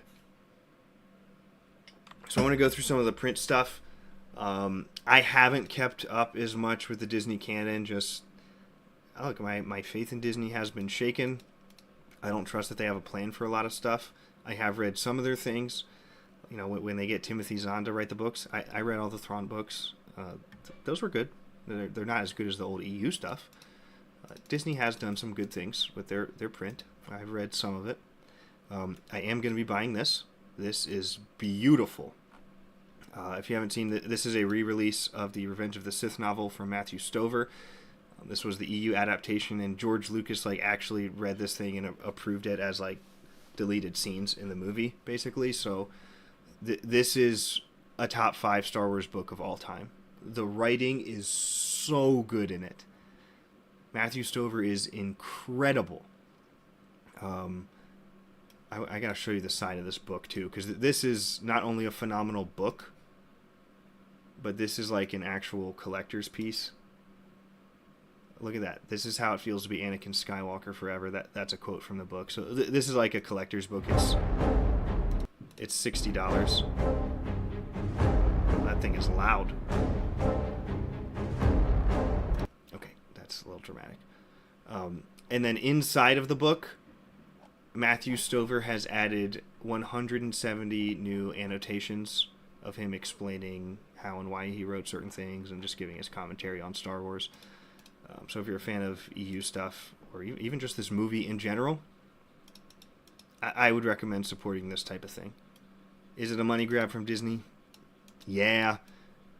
So I want to go through some of the print stuff. I haven't kept up as much with the Disney canon. Just look, my faith in Disney has been shaken. I don't trust that they have a plan for a lot of stuff. I have read some of their things. When they get Timothy Zahn to write the books, I read all the Thrawn books. Those were good. They're not as good as the old EU stuff. Disney has done some good things with their print. I've read some of it. I am going to be buying this. This is beautiful. If you haven't seen this is a re-release of the Revenge of the Sith novel from Matthew Stover. This was the EU adaptation, and George Lucas actually read this thing and approved it as deleted scenes in the movie, basically. So this is a top 5 Star Wars book of all time. The writing is so good in it. Matthew Stover is incredible. I gotta show you the side of this book too, because this is not only a phenomenal book, but this is like an actual collector's piece. Look at that. This is how it feels to be Anakin Skywalker forever. That's a quote from the book. So this is like a collector's book. It's $60. that thing is loud. Okay, that's a little dramatic. And then inside of the book, Matthew Stover has added 170 new annotations of him explaining how and why he wrote certain things and just giving his commentary on Star Wars. So if you're a fan of EU stuff, or even just this movie in general, I would recommend supporting this type of thing. Is it a money grab from Disney? Yeah.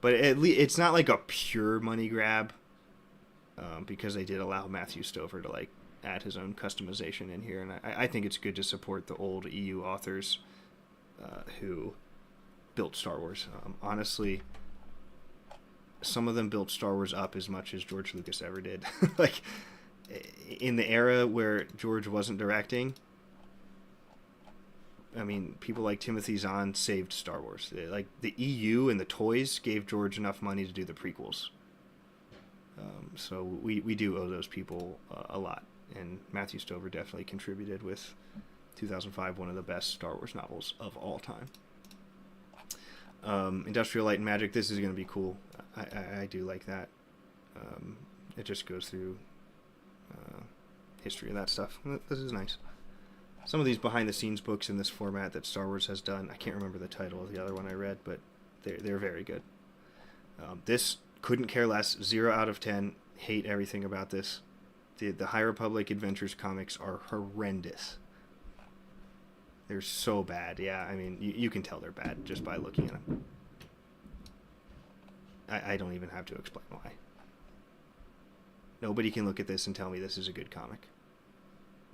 But at least it's not like a pure money grab, because they did allow Matthew Stover to like add his own customization in here. And I think it's good to support the old EU authors who built Star Wars. Honestly, some of them built Star Wars up as much as George Lucas ever did. Like, in the era where George wasn't directing, I mean, people like Timothy Zahn saved Star Wars. Like, the EU and the toys gave George enough money to do the prequels. So we do owe those people a lot. And Matthew Stover definitely contributed with 2005, one of the best Star Wars novels of all time. Industrial Light and Magic, this is going to be cool. I do like that. It just goes through history of that stuff. This is nice. Some of these behind-the-scenes books in this format that Star Wars has done, I can't remember the title of the other one I read, but they're very good. This couldn't care less. 0 out of 10. Hate everything about this. The High Republic Adventures comics are horrendous. They're so bad. Yeah, I mean, you can tell they're bad just by looking at them. I don't even have to explain why. Nobody can look at this and tell me this is a good comic.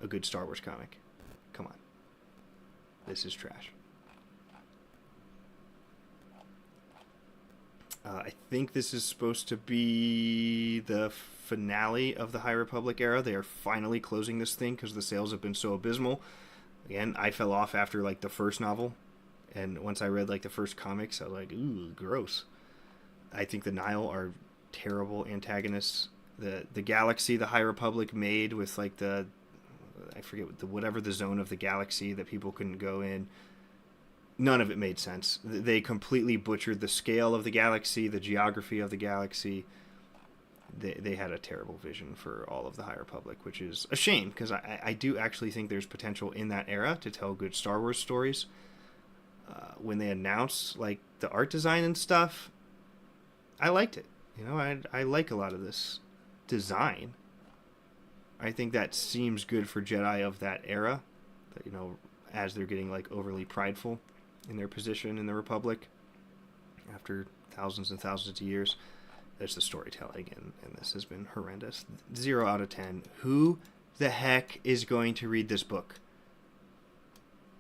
A good Star Wars comic. Come on. This is trash. I think this is supposed to be the finale of the High Republic era. They are finally closing this thing because the sales have been so abysmal. Again, I fell off after like the first novel, and once I read like the first comics, I was like, ooh, gross. I think the Nihil are terrible antagonists. The galaxy the High Republic made with like I forget whatever the zone of the galaxy that people couldn't go in. None of it made sense. They completely butchered the scale of the galaxy, the geography of the galaxy. They had a terrible vision for all of the High Republic, which is a shame, because I do actually think there's potential in that era to tell good Star Wars stories. When they announced like the art design and stuff, I liked it. You know, I like a lot of this design. I think that seems good for Jedi of that era, that, you know, as they're getting like overly prideful in their position in the Republic after thousands and thousands of years. There's the storytelling, and this has been horrendous. 0 out of 10. Who the heck is going to read this book?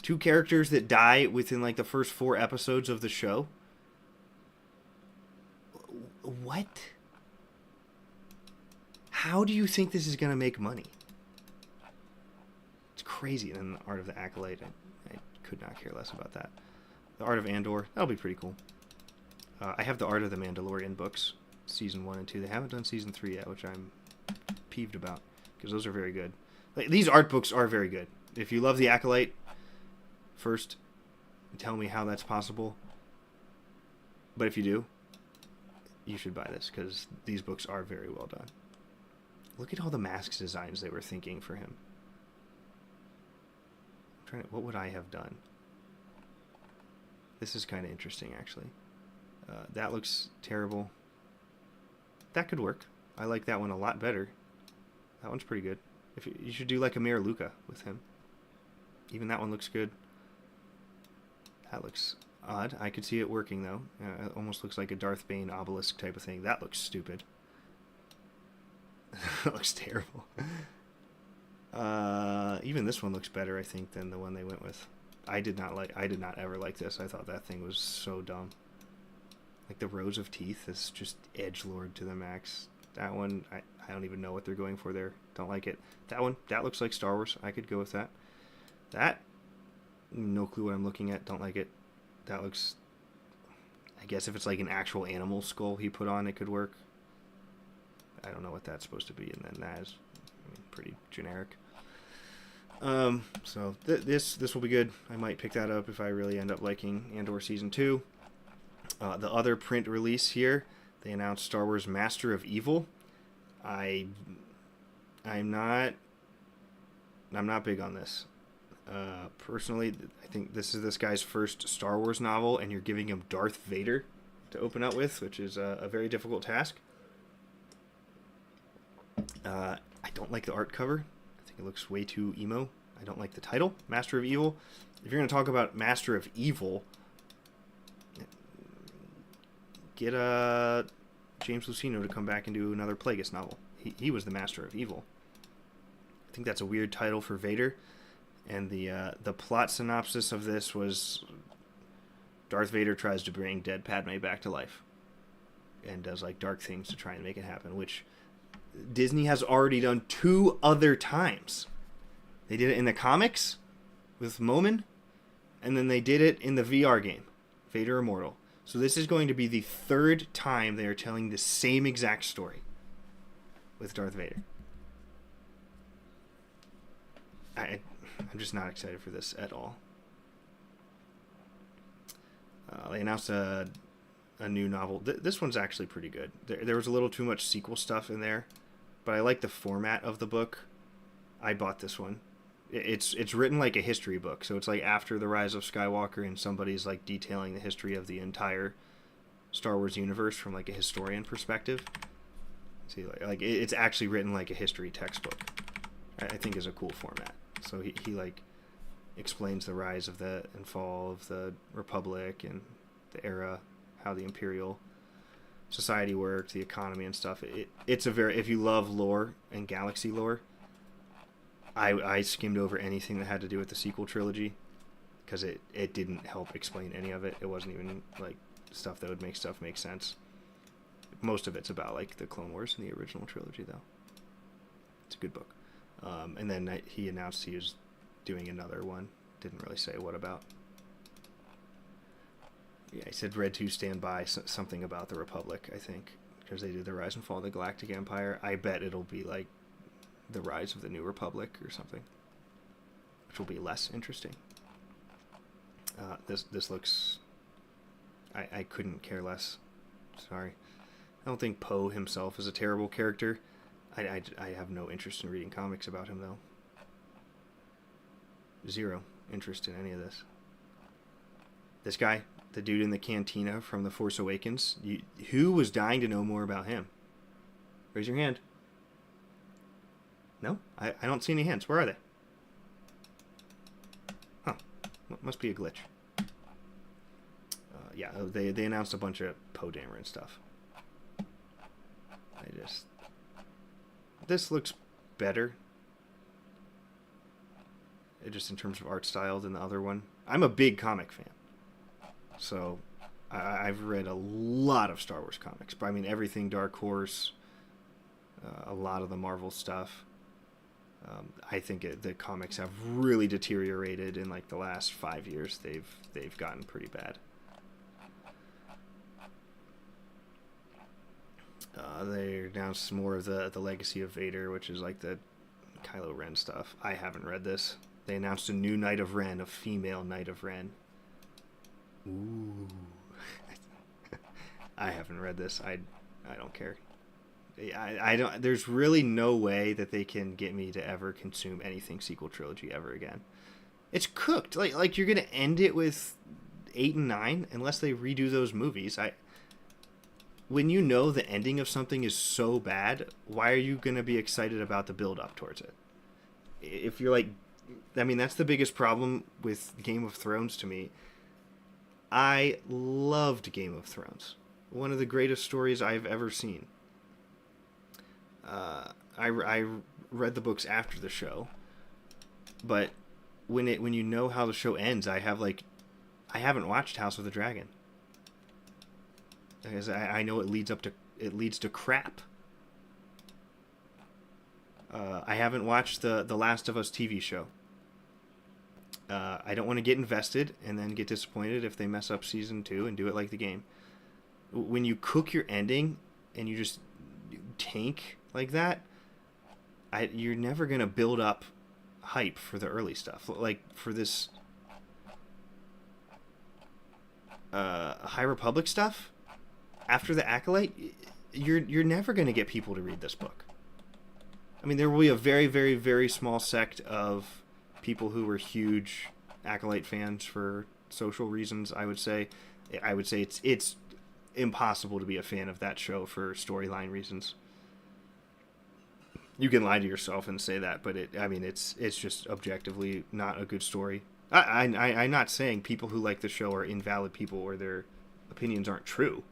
2 characters that die within like the first 4 episodes of the show? What? How do you think this is going to make money? It's crazy. And then the Art of the Acolyte, I could not care less about that. The Art of Andor, that'll be pretty cool. I have the Art of the Mandalorian books, season 1 and 2. They haven't done season 3 yet, which I'm peeved about, because those are very good. Like, these art books are very good. If you love the Acolyte, first, tell me how that's possible. But if you do, you should buy this, because these books are very well done. Look at all the masks designs they were thinking for him. What would I have done? This is kind of interesting, actually. That looks terrible. That could work. I like that one a lot better. That one's pretty good. You should do like a Mayor Luca with him. Even that one looks good. That looks odd. I could see it working, though. It almost looks like a Darth Bane obelisk type of thing. That looks stupid. That looks terrible. Even this one looks better, I think, than the one they went with. I did not ever like this. I thought that thing was so dumb. Like the rows of teeth is just edgelord to the max. That one, I don't even know what they're going for there. Don't like it. That one, that looks like Star Wars. I could go with that. That, no clue what I'm looking at. Don't like it. That looks, I guess if it's like an actual animal skull he put on, it could work. I don't know what that's supposed to be. And then that is pretty generic. So this will be good. I might pick that up if I really end up liking Andor Season 2. The other print release here, they announced Star Wars Master of Evil. I I'm not big on this. Personally, I think this is this guy's first Star Wars novel, and you're giving him Darth Vader to open up with, which is a very difficult task. I don't like the art cover. I think it looks way too emo. I don't like the title, Master of Evil. If you're going to talk about Master of Evil, get James Luceno to come back and do another Plagueis novel. He was the Master of Evil. I think that's a weird title for Vader. And the plot synopsis of this was Darth Vader tries to bring dead Padme back to life and does like dark things to try and make it happen, which Disney has already done 2 other times. They did it in the comics with Momin, and then they did it in the VR game, Vader Immortal. So this is going to be the 3rd time they are telling the same exact story with Darth Vader. I'm just not excited for this at all. They announced a new novel. This one's actually pretty good. There was a little too much sequel stuff in there, but I like the format of the book. I bought this one. It's written like a history book, so it's like after the rise of Skywalker, and somebody's like detailing the history of the entire Star Wars universe from like a historian perspective. See, like it's actually written like a history textbook. I think is a cool format. So he like explains the rise of the and fall of the Republic and the era, how the Imperial society worked, the economy and stuff. It's a very, if you love lore and galaxy lore, I skimmed over anything that had to do with the sequel trilogy because it didn't help explain any of it. It wasn't even like stuff that would make stuff make sense. Most of it's about like the Clone Wars and the original trilogy, though. It's a good book. And then he announced he was doing another one. Didn't really say what about. Yeah, he said Red 2 Stand By, something about the Republic, I think. Because they did the Rise and Fall of the Galactic Empire. I bet it'll be like the Rise of the New Republic or something. Which will be less interesting. This looks... I couldn't care less. Sorry. I don't think Poe himself is a terrible character. I have no interest in reading comics about him, though. Zero interest in any of this. This guy, the dude in the cantina from The Force Awakens, who was dying to know more about him? Raise your hand. No? I don't see any hands. Where are they? Huh. Must be a glitch. Yeah, they announced a bunch of Poe Dameron stuff. This looks better, just in terms of art style, than the other one. I'm a big comic fan, so I've read a lot of Star Wars comics. But I mean, everything Dark Horse, a lot of the Marvel stuff. I think the comics have really deteriorated in like the last 5 years. They've gotten pretty bad. They announced more of the Legacy of Vader, which is like the Kylo Ren stuff. I haven't read this. They announced a new Knight of Ren, a female Knight of Ren. Ooh. I haven't read this. I don't care. I don't. There's really no way that they can get me to ever consume anything sequel trilogy ever again. It's cooked. Like you're gonna end it with 8 and 9 unless they redo those movies. When you know the ending of something is so bad, why are you going to be excited about the build up towards it? If you're like, I mean, that's the biggest problem with Game of Thrones to me. I loved Game of Thrones. One of the greatest stories I've ever seen. I read the books after the show, but when you know how the show ends, I haven't watched House of the Dragon. Because I know it leads to crap. I haven't watched the Last of Us TV show. I don't want to get invested and then get disappointed if they mess up season 2 and do it like the game. When you cook your ending and you just tank like that, you're never gonna build up hype for the early stuff. Like for this. High Republic stuff, after the Acolyte, you're never going to get people to read this book. I mean, there will be a very, very, very small sect of people who were huge Acolyte fans for social reasons. I would say it's impossible to be a fan of that show for storyline reasons. You can lie to yourself and say that, but it's just objectively not a good story. I'm not saying people who like the show are invalid people or their opinions aren't true.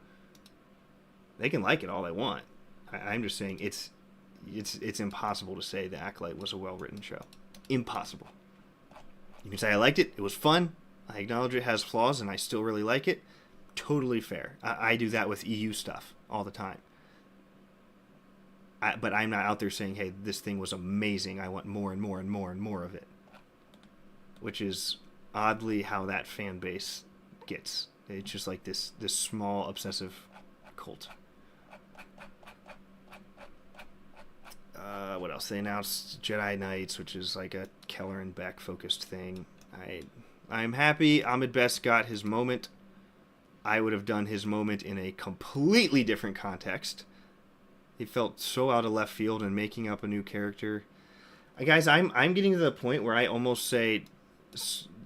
They can like it all they want. I'm just saying it's impossible to say The Acolyte was a well-written show. Impossible. You can say I liked it. It was fun. I acknowledge it has flaws, and I still really like it. Totally fair. I do that with EU stuff all the time. But I'm not out there saying, hey, this thing was amazing. I want more and more and more and more of it. Which is oddly how that fan base gets. It's just like this small obsessive cult. What else? They announced Jedi Knights, which is like a Keller and Beck focused thing. I'm happy Ahmed Best got his moment. I would have done his moment in a completely different context. He felt so out of left field and making up a new character. Guys, I'm getting to the point where I almost say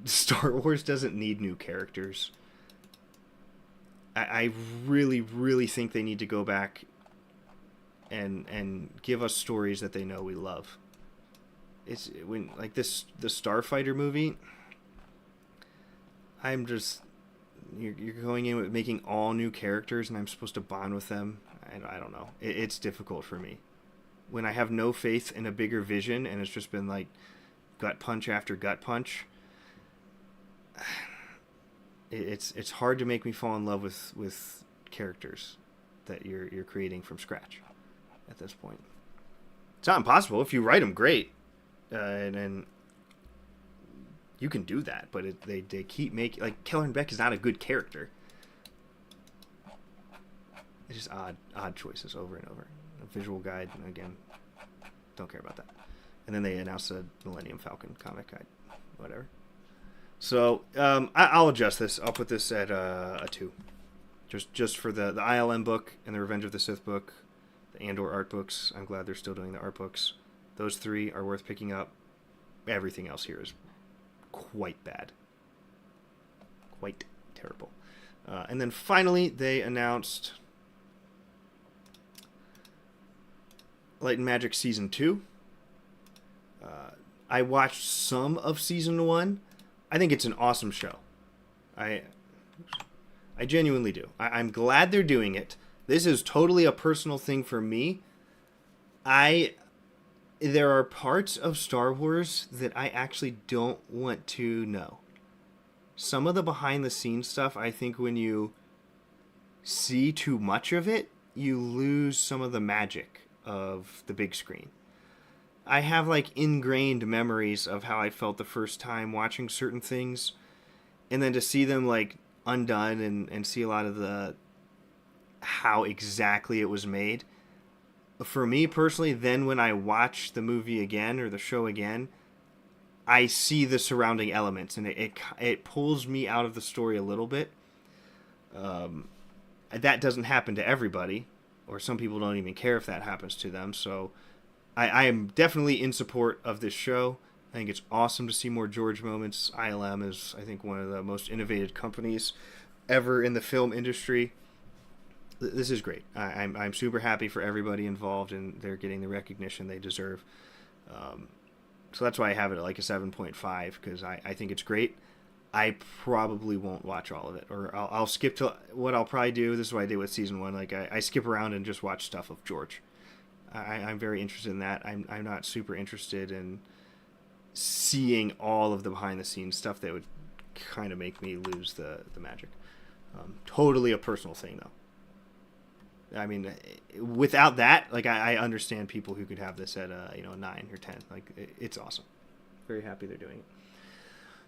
Star Wars doesn't need new characters. I really, really think they need to go back and give us stories that they know we love. It's when like the Starfighter movie. I'm just you're going in with making all new characters, and I'm supposed to bond with them. I don't know. It's difficult for me when I have no faith in a bigger vision, and it's just been like gut punch after gut punch. It's hard to make me fall in love with characters that you're creating from scratch at this point. It's not impossible if you write them great, and you can do that. But they keep making like Keller and Beck is not a good character. It's just odd choices over and over. A visual guide, again, don't care about that. And then they announced a Millennium Falcon comic guide, whatever. So I'll adjust this. I'll put this at a 2, just for the ILM book and the Revenge of the Sith book, the Andor art books. I'm glad they're still doing the art books. Those 3 are worth picking up. Everything else here is quite bad, quite terrible. And then finally, they announced Light and Magic Season 2. I watched some of Season 1. I think it's an awesome show. I genuinely do. I'm glad they're doing it. This is totally a personal thing for me. There are parts of Star Wars that I actually don't want to know. Some of the behind-the-scenes stuff, I think when you see too much of it, you lose some of the magic of the big screen. I have like ingrained memories of how I felt the first time watching certain things, and then to see them like undone and see a lot of the how exactly it was made. For me personally, then when I watch the movie again or the show again, I see the surrounding elements, and it pulls me out of the story a little bit. That doesn't happen to everybody, or some people don't even care if that happens to them. So I am definitely in support of this show. I think it's awesome to see more George moments. ILM is, I think, one of the most innovative companies ever in the film industry. This is great. I'm super happy for everybody involved, and they're getting the recognition they deserve. So that's why I have it at like a 7.5, because I think it's great. I probably won't watch all of it, or I'll skip to what I'll probably do. This is what I did with season 1. Like I skip around and just watch stuff of George. I'm very interested in that. I'm not super interested in seeing all of the behind the scenes stuff that would kind of make me lose the magic. Totally a personal thing though. I mean, without that, like I understand people who could have this at 9 or 10. Like it's awesome. Very happy they're doing it.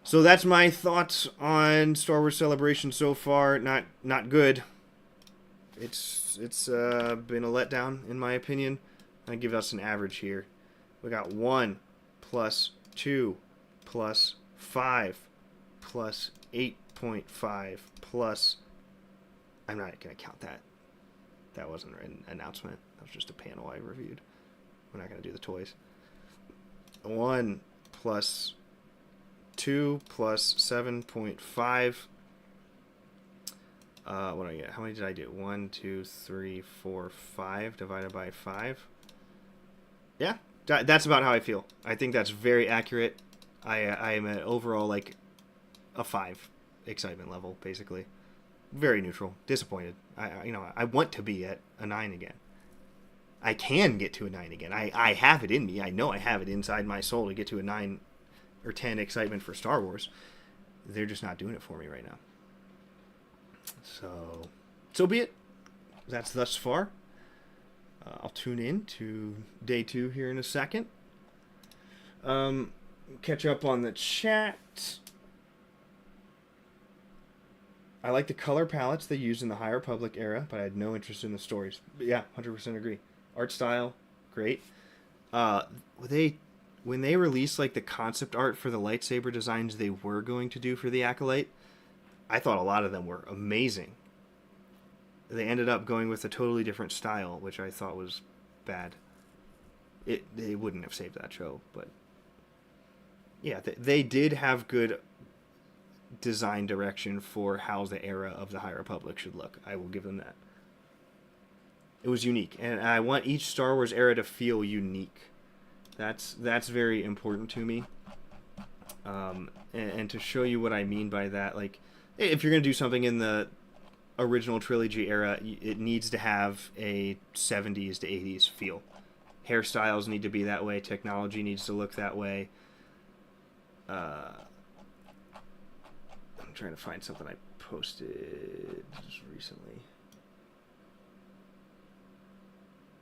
So that's my thoughts on Star Wars Celebration so far. Not good. It's been a letdown in my opinion. I give us an average here. We got 1 plus 2 plus 5 plus 8.5 plus... I'm not going to count that. That wasn't an announcement. That was just a panel I reviewed. We're not going to do the toys. 1 plus 2 plus 7.5. What do I get? How many did I do? 1, 2, 3, 4, 5 divided by 5. Yeah, that's about how I feel. I think that's very accurate. I am at overall like a 5 excitement level, basically. Very neutral. Disappointed. I want to be at a 9 again. I can get to a 9 again. I have it in me. I know I have it inside my soul to get to a 9 or 10 excitement for Star Wars. They're just not doing it for me right now. So be it. That's thus far. I'll tune in to day 2 here in a second. Catch up on the chat. I like the color palettes they used in the High Republic era, but I had no interest in the stories. But yeah, 100% agree. Art style, great. When they released like the concept art for the lightsaber designs they were going to do for the Acolyte, I thought a lot of them were amazing. They ended up going with a totally different style, which I thought was bad. They wouldn't have saved that show, but yeah, they did have good design direction for how the era of the High Republic should look. I will give them that. It was unique, and I want each Star Wars era to feel unique. That's very important to me. And to show you what I mean by that, like, if you're going to do something in the original trilogy era, it needs to have a 70s to 80s feel. Hairstyles need to be that way. Technology needs to look that way. I'm trying to find something I posted just recently.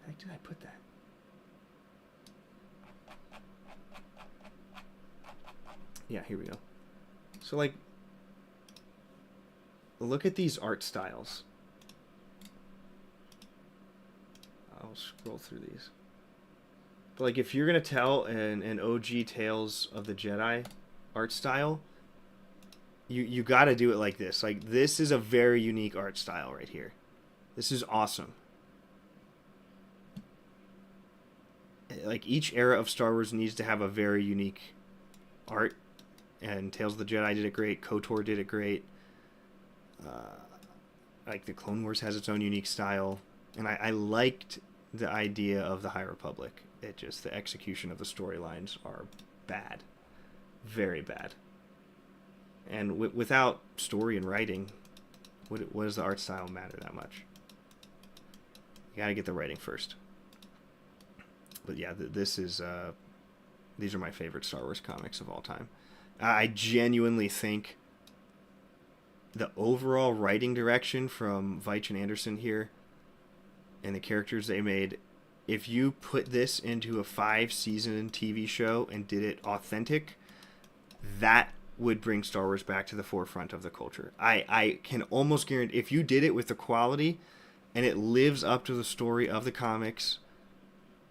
How did I put that? Yeah, here we go. So, like, look at these art styles. I'll scroll through these. But, like, if you're going to tell an OG Tales of the Jedi art style, you got to do it like this. Like, this is a very unique art style right here. This is awesome. Like, each era of Star Wars needs to have a very unique art. And Tales of the Jedi did it great. KOTOR did it great. Like, the Clone Wars has its own unique style. And I liked the idea of the High Republic. It just, the execution of the storylines are bad. Very bad. And without story and writing, what does the art style matter that much? You gotta get the writing first. But yeah, these are my favorite Star Wars comics of all time. I genuinely think the overall writing direction from Veitch and Anderson here and the characters they made, if you put this into a 5-season TV show and did it authentic, that would bring Star Wars back to the forefront of the culture. I can almost guarantee, if you did it with the quality and it lives up to the story of the comics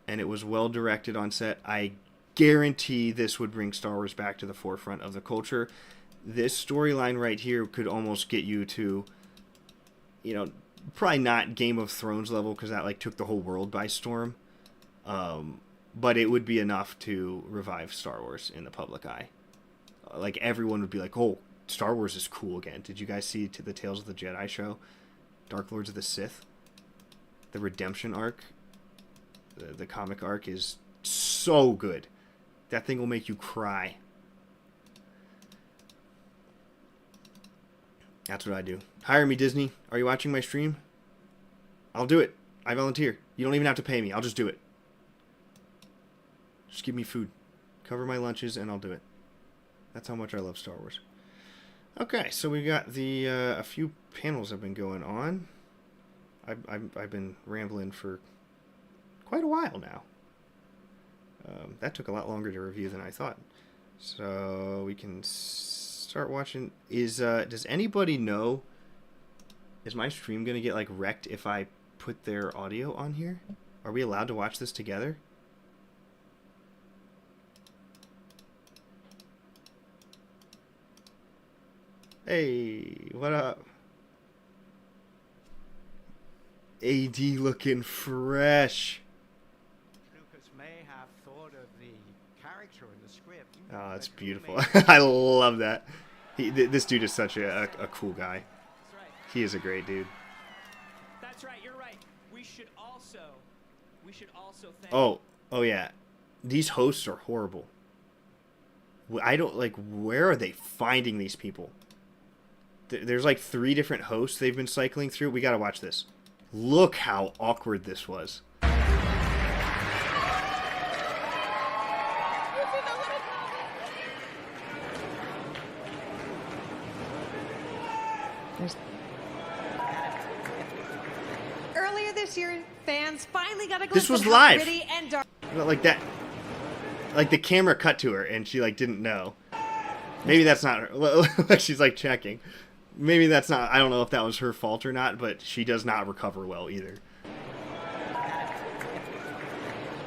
and it was well directed on set, I guarantee this would bring Star Wars back to the forefront of the culture. This storyline right here could almost get you to, probably not Game of Thrones level, because that like took the whole world by storm. But it would be enough to revive Star Wars in the public eye. Like, everyone would be like, oh, Star Wars is cool again. Did you guys see the Tales of the Jedi show? Dark Lords of the Sith? The Redemption arc? The comic arc is so good. That thing will make you cry. That's what I do. Hire me, Disney. Are you watching my stream? I'll do it. I volunteer. You don't even have to pay me. I'll just do it. Just give me food. Cover my lunches, and I'll do it. That's how much I love Star Wars. Okay, so we got a few panels have been going on. I've been rambling for quite a while now. That took a lot longer to review than I thought. So we can start watching. Does anybody know? Is my stream gonna get like wrecked if I put their audio on here? Are we allowed to watch this together? Hey, what up? AD looking fresh. Lucas may have thought of the character in the script. Oh, it's beautiful. I love that. This dude is such a cool guy. He is a great dude. That's right. You're right. We should also thank. Oh yeah. These hosts are horrible. I don't like. Where are they finding these people? There's like 3 different hosts they've been cycling through. We gotta watch this. Look how awkward this was. Earlier this year, fans finally got a glimpse This was of how live. gritty and dark. Like that. Like the camera cut to her and she like didn't know. Maybe that's not her. Like she's like checking. Maybe that's not. I don't know if that was her fault or not, but she does not recover well either.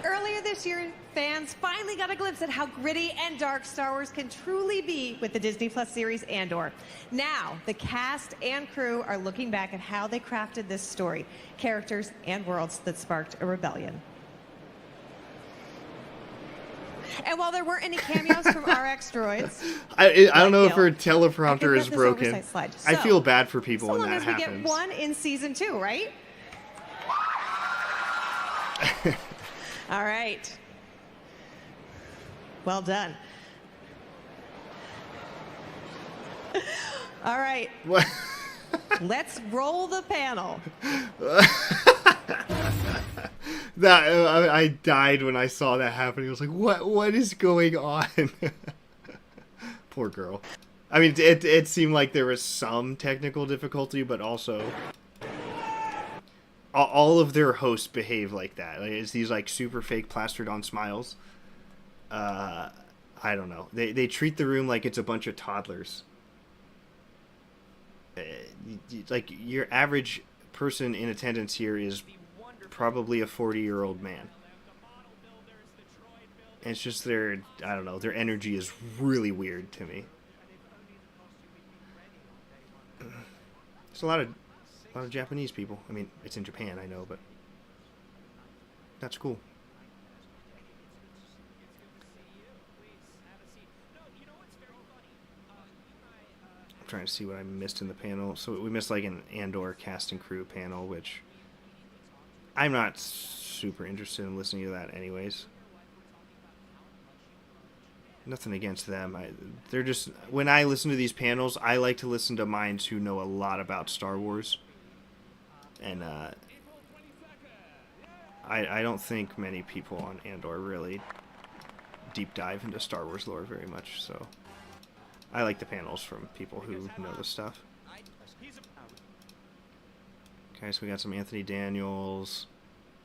Earlier this year, fans finally got a glimpse at how gritty and dark Star Wars can truly be with the Disney Plus series Andor. Now, the cast and crew are looking back at how they crafted this story, characters and worlds that sparked a rebellion. And while there weren't any cameos from RX droids, I don't know if her teleprompter is this broken. oversight slide. I So, feel bad for people so when long that as we happens. get one in season 2, right? All right. Well done. All right. What? Let's roll the panel. I died when I saw that happening. I was like, what is going on? Poor girl. I mean, it seemed like there was some technical difficulty, but also all of their hosts behave like that. Like, it's these like super fake plastered on smiles. I don't know. They treat the room like it's a bunch of toddlers. Like your average person in attendance here is probably a 40-year-old man. And it's just their, I don't know, their energy is really weird to me. There's a lot of Japanese people. I mean, it's in Japan, I know, but that's cool. I'm trying to see what I missed in the panel. So we missed like an Andor cast and crew panel, which I'm not super interested in listening to that anyways. Nothing against them. They're just, when I listen to these panels, I like to listen to minds who know a lot about Star Wars. And I don't think many people on Andor really deep dive into Star Wars lore very much, so I like the panels from people who know the stuff. Okay, so we got some Anthony Daniels.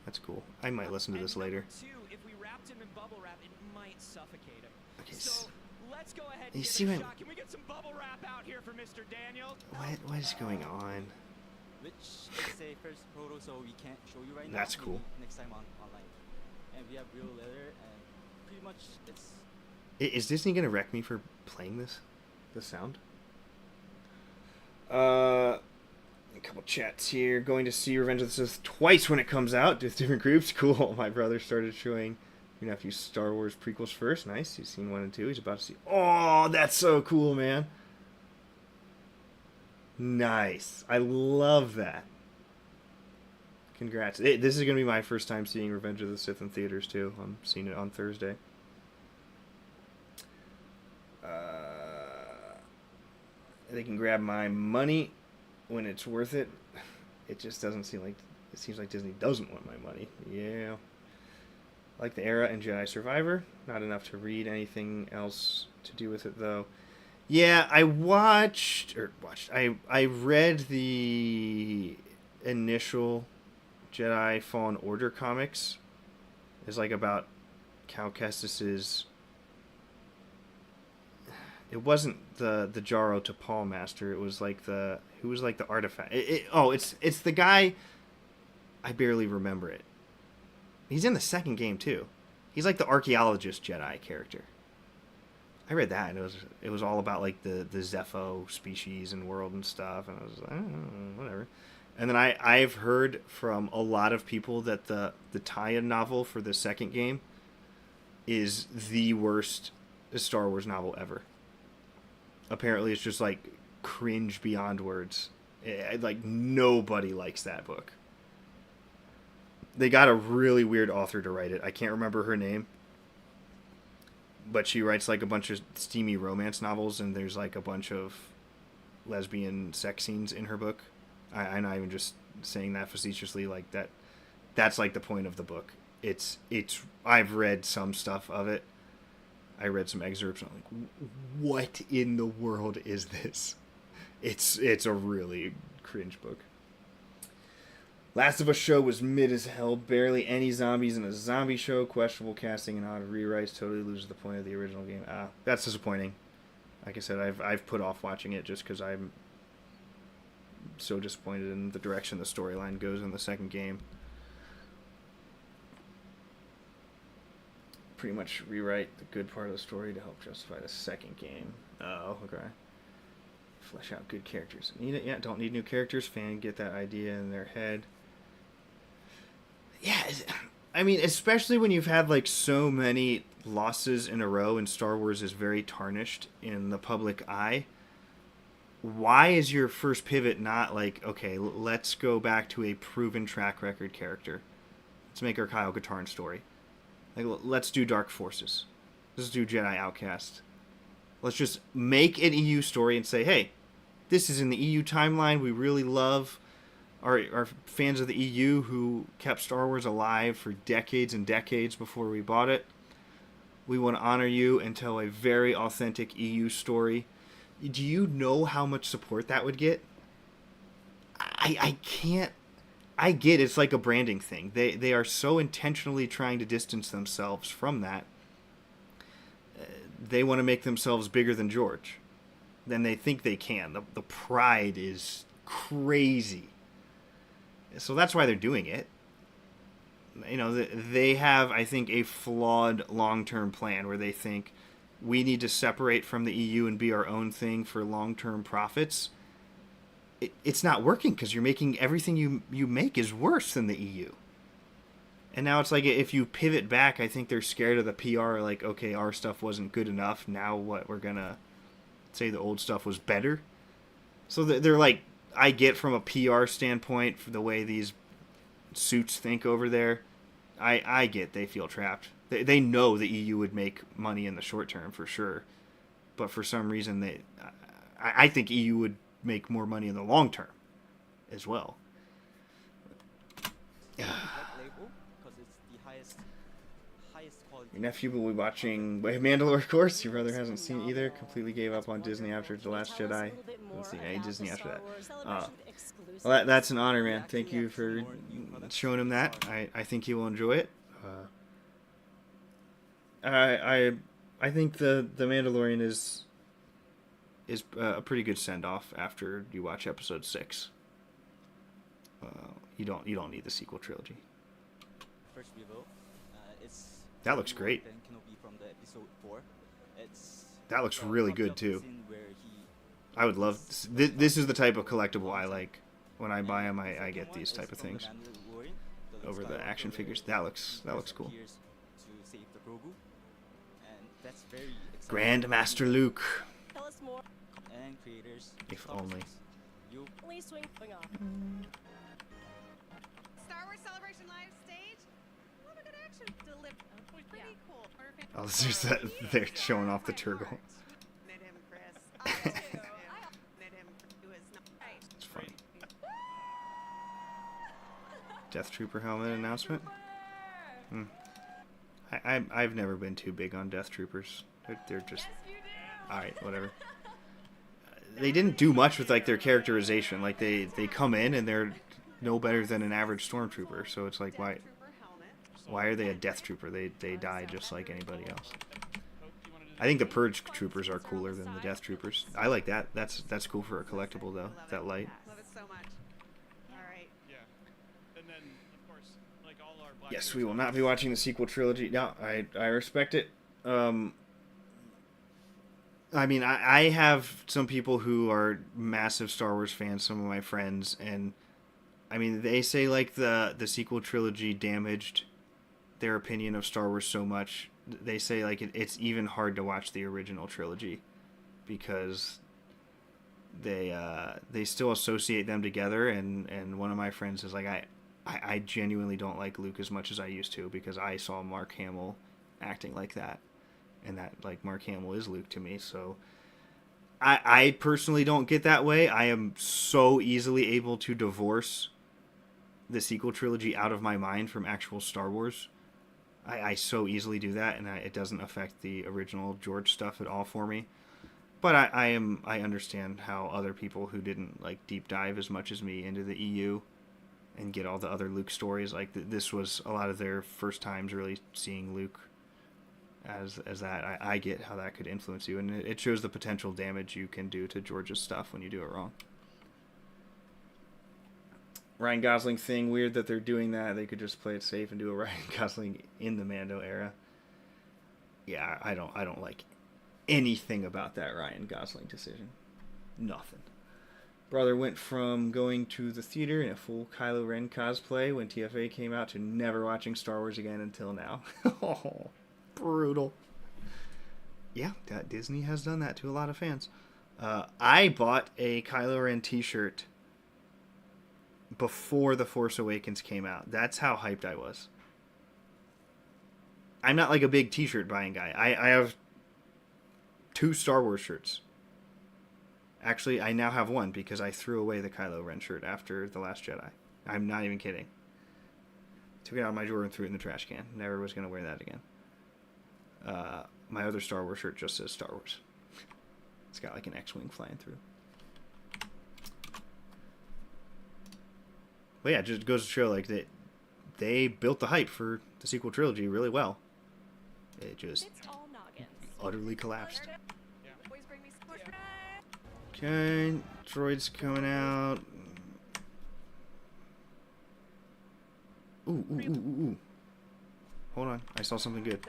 That's cool. I might listen to this later. If we wrapped him in bubble wrap, it might suffocate him. Okay, So let's go ahead and you give see it a what- shot. Can we get some bubble wrap out here for Mr. Daniel? What is going on? Which is a first photo, so we can't show you right now. That's Maybe cool. Next time online. And we have real leather, and pretty much it's. Is Disney gonna wreck me for playing this sound? A couple chats here. Going to see Revenge of the Sith twice when it comes out with different groups. Cool. My brother started showing your nephew Star Wars prequels first. Nice. He's seen 1 and 2. He's about to see. Oh, that's so cool, man. Nice. I love that. Congrats. This is gonna be my first time seeing Revenge of the Sith in theaters too. I'm seeing it on Thursday. They can grab my money when it's worth it. It just doesn't seem like, it seems like Disney doesn't want my money. Yeah. Like the Era and Jedi Survivor. Not enough to read anything else to do with it though. Yeah, I read the initial Jedi Fallen Order comics. It's like about Cal Kestis's. It wasn't the Jaro to Paul Master. It was like who was like the artifact. It's the guy. I barely remember it. He's in the second game too. He's like the archaeologist Jedi character. I read that and it was all about like the Zepho species and world and stuff, and I was like, whatever. And then I've heard from a lot of people that the tie-in novel for the second game is the worst Star Wars novel ever. Apparently, it's just like cringe beyond words. Like nobody likes that book. They got a really weird author to write it. I can't remember her name, but she writes like a bunch of steamy romance novels, and there's like a bunch of lesbian sex scenes in her book. I'm not even just saying that facetiously. Like that's like the point of the book. It's. I've read some stuff of it. I read some excerpts, and I'm like, what in the world is this? It's a really cringe book. Last of Us show was mid as hell. Barely any zombies in a zombie show. Questionable casting and odd rewrites. Totally loses the point of the original game. That's disappointing. Like I said, I've put off watching it just because I'm so disappointed in the direction the storyline goes in the second game. Pretty much rewrite the good part of the story to help justify the second game. Oh, okay. Flesh out good characters. Need it? Yeah, don't need new characters. Fan get that idea in their head. Yeah, I mean, especially when you've had like so many losses in a row and Star Wars is very tarnished in the public eye. Why is your first pivot not like, okay, let's go back to a proven track record character? Let's make our Kyle Katarn story. Like, let's do Dark Forces. Let's do Jedi Outcast. Let's just make an EU story and say, hey, this is in the EU timeline. We really love our fans of the EU who kept Star Wars alive for decades and decades before we bought it. We want to honor you and tell a very authentic EU story. Do you know how much support that would get? I can't. I get it's like a branding thing. They are so intentionally trying to distance themselves from that. They want to make themselves bigger than George. Than they think they can. The pride is crazy. So that's why they're doing it. You know, they have, I think, a flawed long-term plan where they think we need to separate from the EU and be our own thing for long-term profits. It's not working because you're making everything you make is worse than the EU. And now it's like if you pivot back, I think they're scared of the PR. Like, okay, our stuff wasn't good enough. Now what? We're going to say the old stuff was better? So they're like, I get from a PR standpoint for the way these suits think over there. I get they feel trapped. They know the EU would make money in the short term for sure. But for some reason, I think EU would make more money in the long term as well. Black label because it's the highest quality. Your nephew will be watching Mandalore, of course. Your brother hasn't seen it either. Completely gave up on Disney after The Last Jedi. Hasn't seen any Disney after that. Well, that's an honor, man. Thank you for showing him that. I think he will enjoy it. I think the Mandalorian is a pretty good send off after you watch episode 6. You don't need the sequel trilogy. First reveal, it's That looks great. Ben Kenobi from the episode 4. That looks really good too. Scene where he I would love this is the type of collectible I like. When I buy them, I get these type of things over the action figures. That looks cool. Grandmaster Luke. Tell us more. And creators. If only. You Please swing off. Star Wars Celebration Live stage. A lot of good action delivered. Pretty cool. Oh, this is that they're showing off the Turgle. Knit him, Chris. I do. Knit him. It's funny. Death Trooper helmet announcement. I've never been too big on Death Troopers. They're just alright, whatever. They didn't do much with like their characterization. Like they come in and they're no better than an average stormtrooper. So it's like why are they a Death Trooper? They die just like anybody else. I think the Purge Troopers are cooler than the Death Troopers. I like that. That's cool for a collectible though. That light. Love it so much. All right. Yeah. And then, of course, like all our Black Yes, Series we will not be watching the sequel trilogy. No, I respect it. I mean, I have some people who are massive Star Wars fans, some of my friends, and I mean, they say like the sequel trilogy damaged their opinion of Star Wars so much. They say like it's even hard to watch the original trilogy because they still associate them together, and one of my friends is like, I genuinely don't like Luke as much as I used to because I saw Mark Hamill acting like that, and that like Mark Hamill is Luke to me. So I personally don't get that way. I am so easily able to divorce the sequel trilogy out of my mind from actual Star Wars. I so easily do that, and it doesn't affect the original George stuff at all for me. But I understand how other people who didn't like deep dive as much as me into the EU and get all the other Luke stories, like this was a lot of their first times really seeing Luke as that. I get how that could influence you, and it shows the potential damage you can do to George's stuff when you do it wrong. Ryan Gosling thing, weird that they're doing that. They could just play it safe and do a Ryan Gosling in the Mando era. Yeah, I don't like anything about that Ryan Gosling decision. Nothing. Brother went from going to the theater in a full Kylo Ren cosplay when TFA came out to never watching Star Wars again until now. Oh, brutal. Yeah, Disney has done that to a lot of fans. I bought a Kylo Ren t-shirt before The Force Awakens came out. That's how hyped I was. I'm not like a big t-shirt buying guy. I have 2 Star Wars shirts. Actually, I now have one because I threw away the Kylo Ren shirt after The Last Jedi. I'm not even kidding. Took it out of my drawer and threw it in the trash can. Never was going to wear that again. My other Star Wars shirt just says Star Wars. It's got like an X-Wing flying through. But yeah, it just goes to show like that they built the hype for the sequel trilogy really well. It just It's all noggins. utterly collapsed. Boys bring me some Okay, droid's coming out. Ooh. Hold on, I saw something good.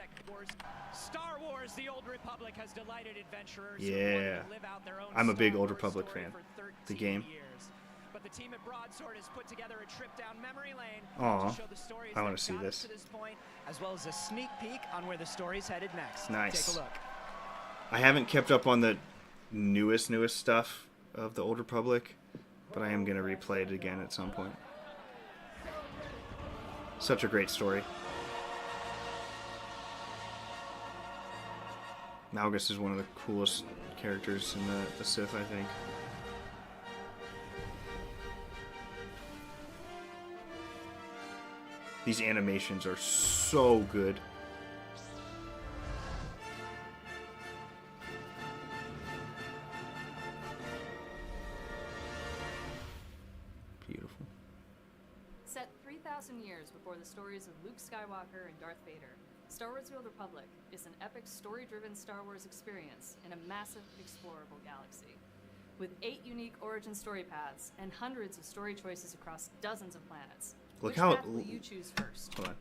Star Wars: The Old Republic has delighted adventurers. Yeah. Who wanted to live out their own I'm a big Star Old Wars Republic story fan. for 13 The game. Years. But the team at Broadsword has put together a trip down memory lane Aw, to show the stories I wanna that see got us this. to this point, as well as a sneak peek on where the story's headed next. Nice. Take a look. I haven't kept up on the newest stuff of the Old Republic, but I am going to replay it again at some point. Such a great story. Malgus is one of the coolest characters in the Sith, I think. These animations are so good. Beautiful. Set 3,000 years before the stories of Luke Skywalker and Darth Vader, Star Wars: The Old Republic is an epic story-driven Star Wars experience in a massive explorable galaxy. With 8 unique origin story paths and hundreds of story choices across dozens of planets. Look Which how path will you choose first? Hold on.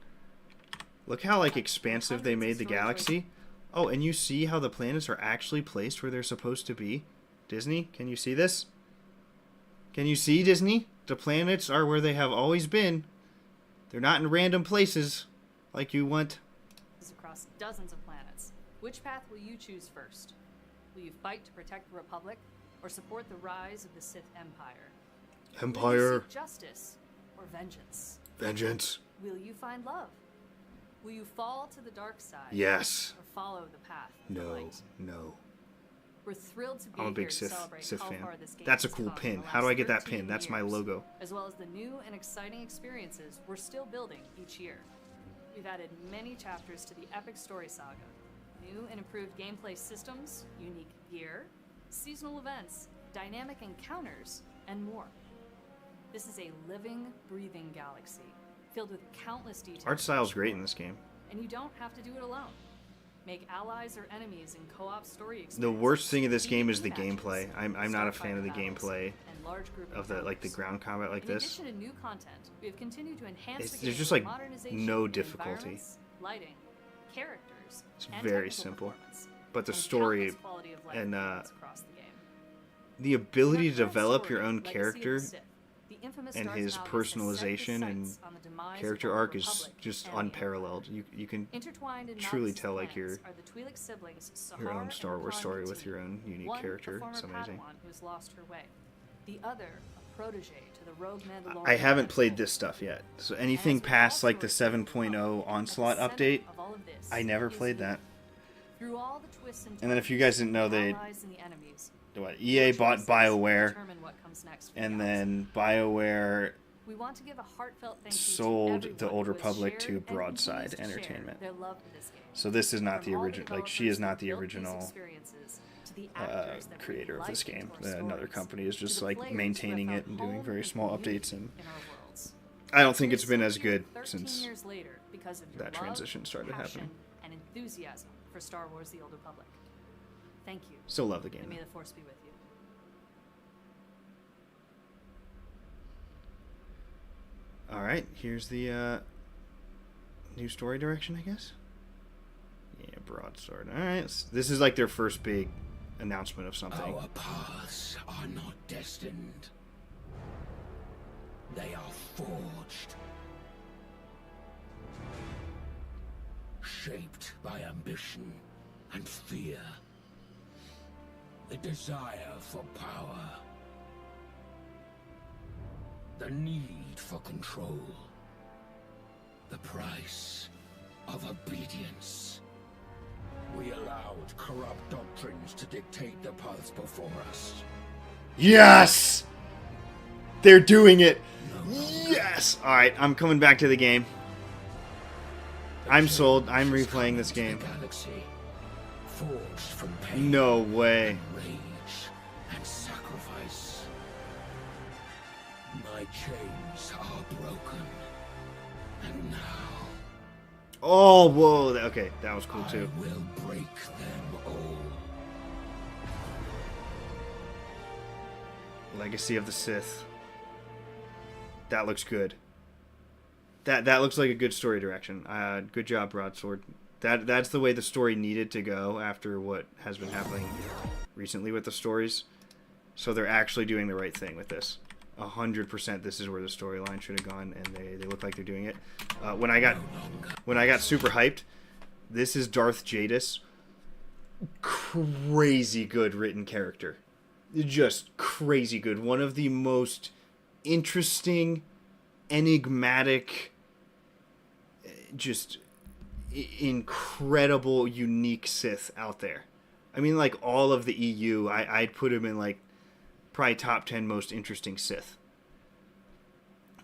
Look how like expansive they made the galaxy. Oh, and you see how the planets are actually placed where they're supposed to be? Disney, can you see this? Can you see, Disney? The planets are where they have always been. They're not in random places like you want. Across dozens of planets. Which path will you choose first? Will you fight to protect the Republic or support the rise of the Sith Empire? Will you Empire. seek justice or vengeance? Vengeance. Will you find love? Will you fall to the dark side? Yes. Or follow the path of the No. light? No. We're thrilled to be I'm a here big to Sith celebrate fan. how far this game That's a has cool come in pin. the How do I last get that 13 pin? That's my years, logo. As well as the new and exciting experiences we're still building each year. We've added many chapters to the epic story saga. New and improved gameplay systems, unique gear, seasonal events, dynamic encounters, and more. This is a living, breathing galaxy, filled with countless details. Art style's great in this game. And you don't have to do it alone. Make allies or enemies in co-op story experiences. The worst thing of this game is the matches, gameplay. I'm not a fan of the starfighter battles, gameplay and large group of the like the encounters. ground combat like In this. addition to new content, we have continued to enhance It's- the there's game just, with like, modernization no in difficulty. environments, lighting, characters, It's and very technical simple. performance, But the and story countless quality of life and improvements across the game. the ability to Our current develop your story, own Legacy of the character Sith, The infamous and Darth his Malgus has set his personalization and sights on the demise of character the Old arc is Republic just and the unparalleled. Empire. You can Intertwined in truly Malgus' tell like plans your are the Twi'lek siblings your Sahar own and Star Wars Rakan story with Katee. your own unique One, character. a former It's amazing. Padawan who's lost her way. The other, a protege to the rogue Mandalorian. I haven't played Red this stuff yet, so And anything as with past all like the stories of the 7.0 Republic, Onslaught at the update, center of all of this I never is played you. that. Through all the twists and And then if you turns, guys didn't know, the they allies and the enemies, what your EA bought choices BioWare, determine what comes next for the and galaxy. then BioWare We want to give a heartfelt thank you sold to the everyone Old who has Republic shared to and Broadside continues to share Entertainment. their love for this game. So this is not From the all original. Like she is developers not who the built these original experiences, to the actors that breathe creator of this life game. into our Another stories, company is to just the like players who maintaining have it and found doing home very and small community updates. And in our worlds. I don't think We're it's been still as here good 13 since years later because of your that love, transition started passion, happening. and enthusiasm for Star Wars: The Old Republic. Thank you. Still love the And game. may the Force be with you. All right, here's the new story direction, I guess. Yeah, broadsword. All right, this is like their first big announcement of something. Our paths are not destined. They are forged. Shaped by ambition and fear. The desire for power. The need for control. The price of obedience. We allowed corrupt doctrines to dictate the paths before us. Yes! They're doing it! Yes! Alright, I'm coming back to the game. I'm sold. I'm replaying this game. Galaxy, forged from pain, No way. rage, and sacrifice. My chains are broken, and now Oh, whoa. Okay, that was cool too. I will break them all. Legacy of the Sith. That looks good. That looks like a good story direction. Good job, Broadsword. That's the way the story needed to go after what has been happening recently with the stories. So they're actually doing the right thing with this. 100% this is where the storyline should have gone, and they look like they're doing it. When I got super hyped, this is Darth Jadis. Crazy good written character. Just crazy good. One of the most interesting, enigmatic, just incredible, unique Sith out there. I mean, like, all of the EU, I'd put him in, like, probably top 10 most interesting Sith.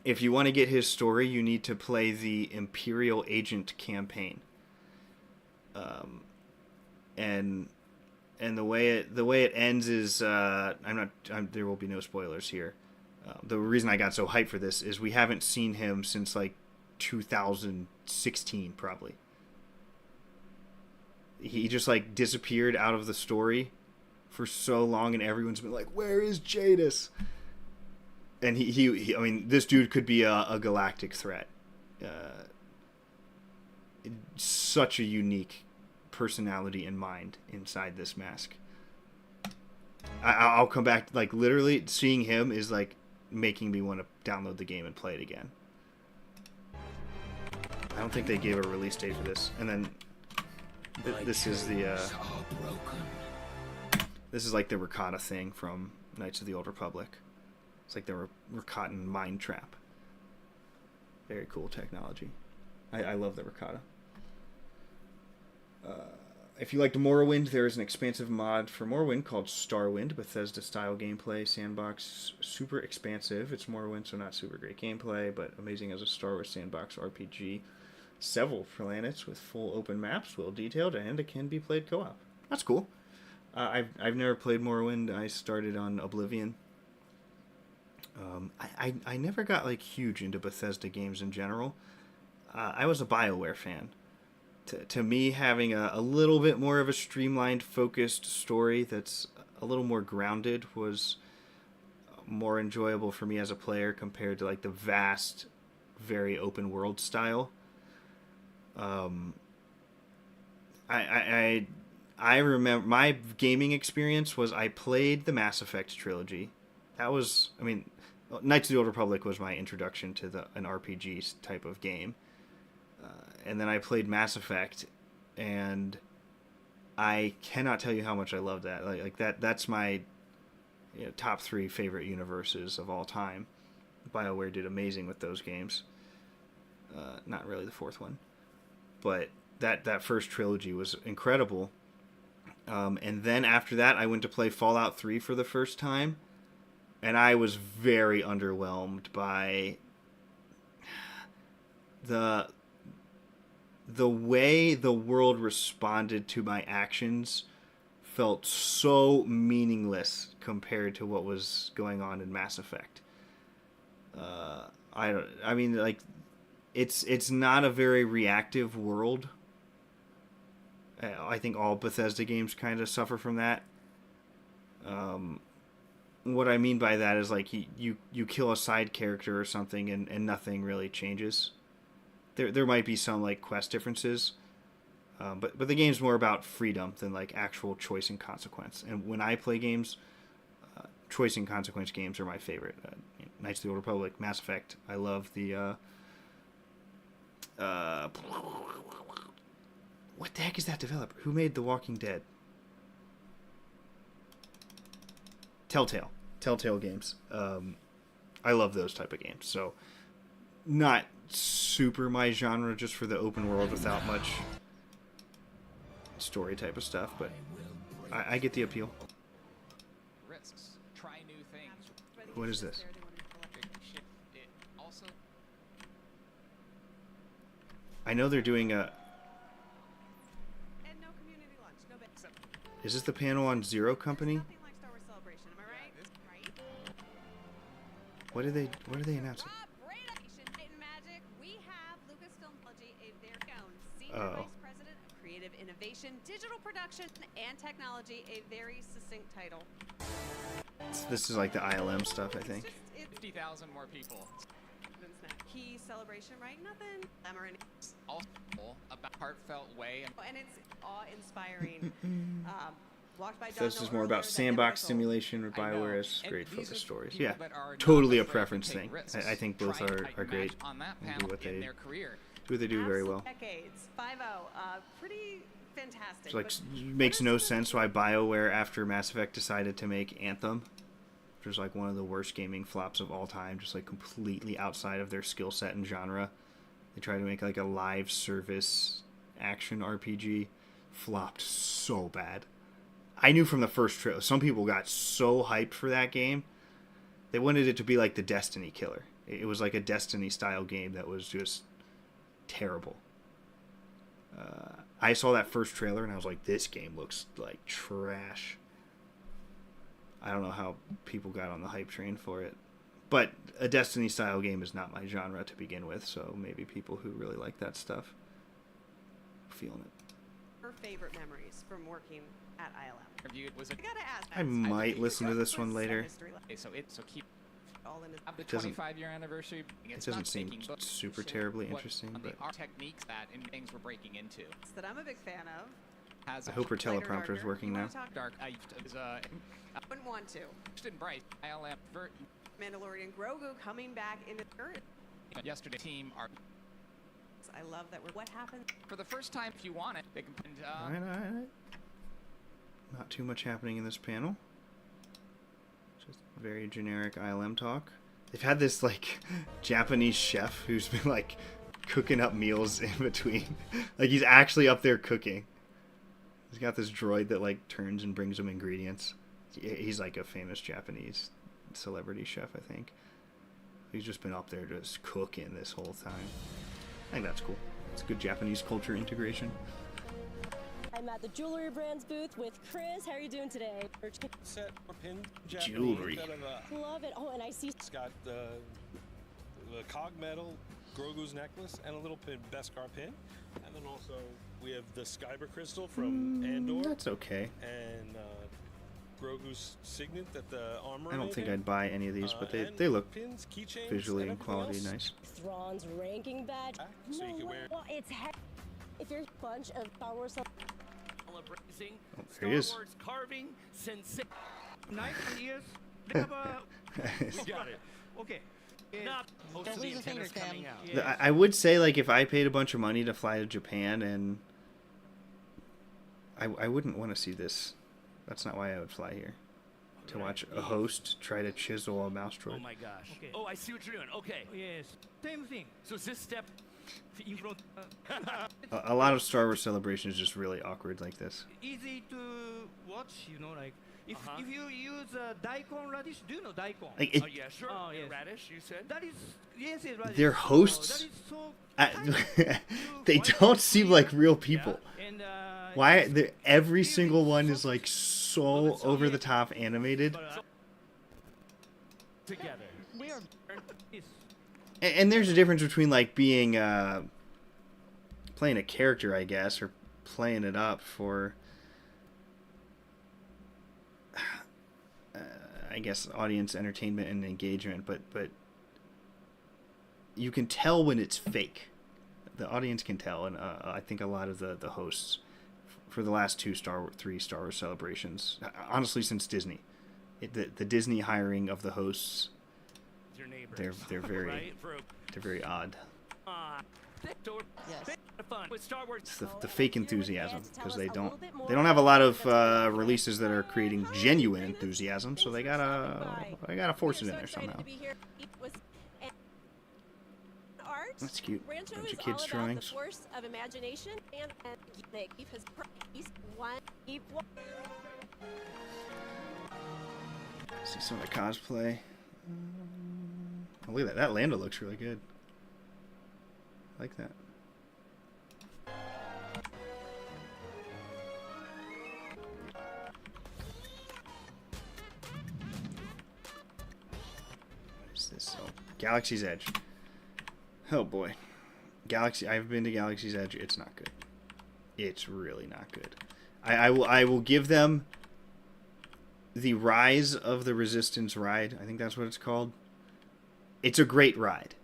If you want to get his story, you need to play the Imperial Agent campaign. And the way it ends is there will be no spoilers here. The reason I got so hyped for this is we haven't seen him since like 2016 probably. He just like disappeared out of the story for so long, and everyone's been like, "Where is Jadis?" And he I mean, this dude could be a galactic threat. Such a unique personality and mind inside this mask. I'll come back. Like, literally seeing him is like making me want to download the game and play it again. I don't think they gave a release date for this. And then this is the this is like the Rakata thing from Knights of the Old Republic. It's like the Rakatan mind trap. Very cool technology. I love the Rakata. If you liked Morrowind, there is an expansive mod for Morrowind called Starwind, Bethesda-style gameplay, sandbox, super expansive. It's Morrowind, so not super great gameplay, but amazing as a Star Wars sandbox RPG. Several planets with full open maps, well detailed, and it can be played co-op. That's cool. I've never played Morrowind. I started on Oblivion. I never got like huge into Bethesda games in general. I was a BioWare fan. To me, having a little bit more of a streamlined, focused story that's a little more grounded was more enjoyable for me as a player compared to like the vast, very open world style. I remember my gaming experience was I played the Mass Effect trilogy. That was, I mean, Well, Knights of the Old Republic was my introduction to an RPG type of game. And then I played Mass Effect, and I cannot tell you how much I love that. That's my top 3 favorite universes of all time. BioWare did amazing with those games. Not really the 4th one, but that first trilogy was incredible. And then after that, I went to play Fallout 3 for the first time, and I was very underwhelmed by the way the world responded to my actions. Felt so meaningless compared to what was going on in Mass Effect. It's not a very reactive world. I think all Bethesda games kind of suffer from that. What I mean by that is like you kill a side character or something and nothing really changes. There might be some like quest differences, but the game's more about freedom than like actual choice and consequence. And when I play games, choice and consequence games are my favorite. Knights of the Old Republic, Mass Effect. I love the what the heck is that developer? Who made The Walking Dead? Telltale games. I love those type of games. So, not super my genre, just for the open world without much story type of stuff, but I get the appeal. Risks. Try new things. What is this? Also, I know they're doing a... And no community lunch, no bit. Is this the panel on Zero Company? Nothing like Star Wars Celebration, am I right? Right? What are they announcing? Magic, we have Lucasfilm Technology, a very own senior Oh. vice president of creative innovation, digital production, and technology. A very succinct title. This is like the ILM stuff, I think. It's 50,000 more people. key celebration, right? Nothing glamour and Also, about heartfelt way. and it's awe-inspiring. Walked by This is more about sandbox simulation or BioWare is great for the stories. Yeah, that are not totally a afraid to preference take thing. risks. I think both Try and are tighten great match on that and panel do what in they their career. do very well. Decades, 5-0, pretty fantastic. It's like but makes what no is the- sense why BioWare after Mass Effect decided to make Anthem, which was like one of the worst gaming flops of all time, just like completely outside of their skill set and genre. They tried to make like a live service action RPG, flopped so bad. I knew from the first trailer, some people got so hyped for that game. They wanted it to be like the Destiny killer. It was like a Destiny style game that was just terrible. I saw that first trailer and I was like, this game looks like trash. I don't know how people got on the hype train for it. But a Destiny style game is not my genre to begin with, so maybe people who really like that stuff are feeling it. Her favorite memories from working at ILM. Reviewed was a I gotta ask. I might listen to this one later. so keep All in his have the It doesn't- 25-year anniversary. It's doesn't not seem taking books, super showing terribly what interesting, on the but- art techniques that and things we're breaking into. that I'm a big fan of. Has I hope her Lighter, teleprompter is darker. working You now. wanna talk- dark is Wouldn't want to. Christian Bright ILM vert Mandalorian Grogu coming back into the current. yesterday team are I love that we're. What happened? for the first time if you want it they can Alright. Not too much happening in this panel. Just very generic ILM talk. They've had this like Japanese chef who's been like cooking up meals in between. Like he's actually up there cooking. He's got this droid that like turns and brings him ingredients. He's like a famous Japanese celebrity chef, I think. He's just been up there just cooking this whole time. I think that's cool. It's good Japanese culture integration. I'm at the jewelry brands booth with Chris. How are you doing today? Set or pin Jewelry. Love it. Oh, and I see. It's got the cog metal Grogu's necklace and a little pin, Beskar pin, and then also we have the Skyber crystal from Andor. That's okay. And Grogu's signet that the armor. I don't think made. I'd buy any of these, but And they look pins, keychains, visually and everything quality else. nice. Thrawn's ranking badge. So you can wear. Well, it's if you're a bunch of Star Wars. Celebrating Oh, there he is. Star Wars carving sensation. Nice ideas. Never. You got it. Okay. Not most of the Lose a finger, antennas coming Cam. out. I would say, like, if I paid a bunch of money to fly to Japan, and I wouldn't want to see this. That's not why I would fly here. To watch a host try to chisel a mouse droid. Oh my gosh. Okay. Oh, I see what you're doing. Okay. Yes. Same thing. So is this step in front? A lot of Star Wars Celebration is just really awkward like this. Easy to watch, you know, like if Uh-huh. if you use daikon radish, do you know daikon? Like Oh yeah, sure. Oh, yes. Radish, you said. That is yes, yes, radish. They're hosts. That is so They don't seem like real people. and Why? Every single one is like so over the top animated. Together. we are yes. And there's a difference between like being playing a character, I guess, or playing it up for I guess audience entertainment and engagement, but you can tell when it's fake. The audience can tell, and I think a lot of the hosts for the last three Star Wars Celebrations, honestly, since Disney, the Disney hiring of the hosts, Your neighbors. they're very right? For they're very odd. Yes. fun with Star Wars. It's the fake enthusiasm, because they don't have a lot of releases that are creating genuine enthusiasm, so they gotta force it in there somehow. That's cute. Rancho Bunch is of kids' all about drawings. the force of imagination and they keep his one. See some of the cosplay. Oh, look at that. That Lando looks really good. I like that. What is this? Oh, Galaxy's Edge. Oh boy. I've been to Galaxy's Edge. It's not good. It's really not good. I will give them the Rise of the Resistance ride. I think that's what it's called. It's a great ride.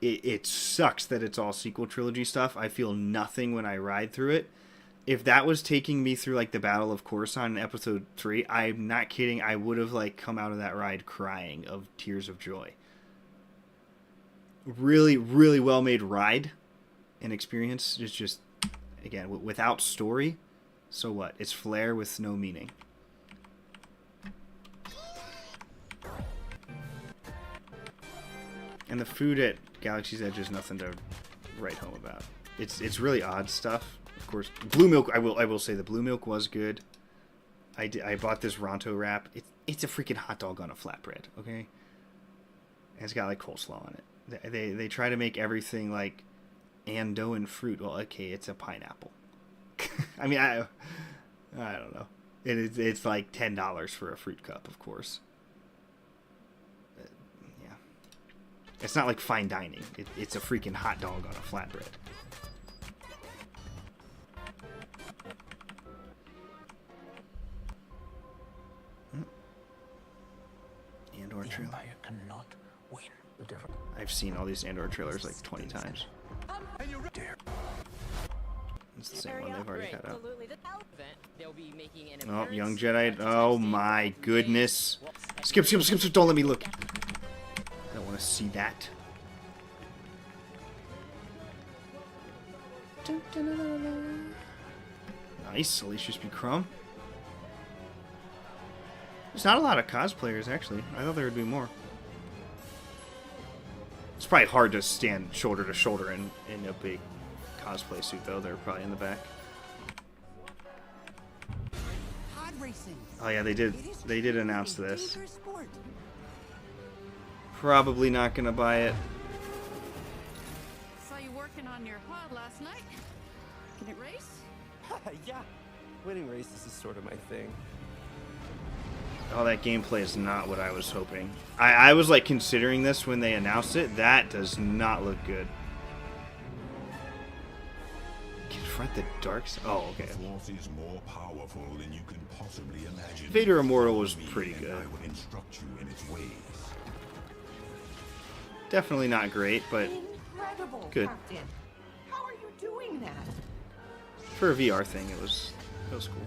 It sucks that it's all sequel trilogy stuff. I feel nothing when I ride through it. If that was taking me through like the Battle of Coruscant in Episode 3, I'm not kidding. I would have like come out of that ride crying of tears of joy. Really, really well made ride and experience. It's just, again, without story. So what? It's flair with no meaning. And the food at Galaxy's Edge is nothing to write home about. It's really odd stuff. Of course, blue milk. I will say the blue milk was good. I bought this Ronto wrap. It's a freaking hot dog on a flatbread. Okay. And it's got like coleslaw on it. They try to make everything like Andoan fruit. Well, okay, it's a pineapple. I mean, I don't know. It's like $10 for a fruit cup, of course. Yeah, it's not like fine dining. It's a freaking hot dog on a flatbread. Andor trailer. Cannot win the difference. I've seen all these Andor trailers like 20 times. It's the same one they've already cut out. Oh, young Jedi. Oh my goodness. Skip. Don't let me look. I don't want to see that. Nice, Alicia's B. Crumb. There's not a lot of cosplayers, actually. I thought there would be more. It's probably hard to stand shoulder to shoulder in a big cosplay suit, though. They're probably in the back. Oh yeah, they did announce this. Probably not gonna buy it. Saw you working on your pod last night. Can it race? Yeah, winning races is sort of my thing. Oh, that gameplay is not what I was hoping. I was like considering this when they announced it. That does not look good. Confront the dark side. Oh, okay. Force is more powerful than you can possibly imagine. Vader Immortal was pretty good. I will instruct you in its ways. Definitely not great, but Incredible, good. Captain. How are you doing that? For a VR thing, it was cool.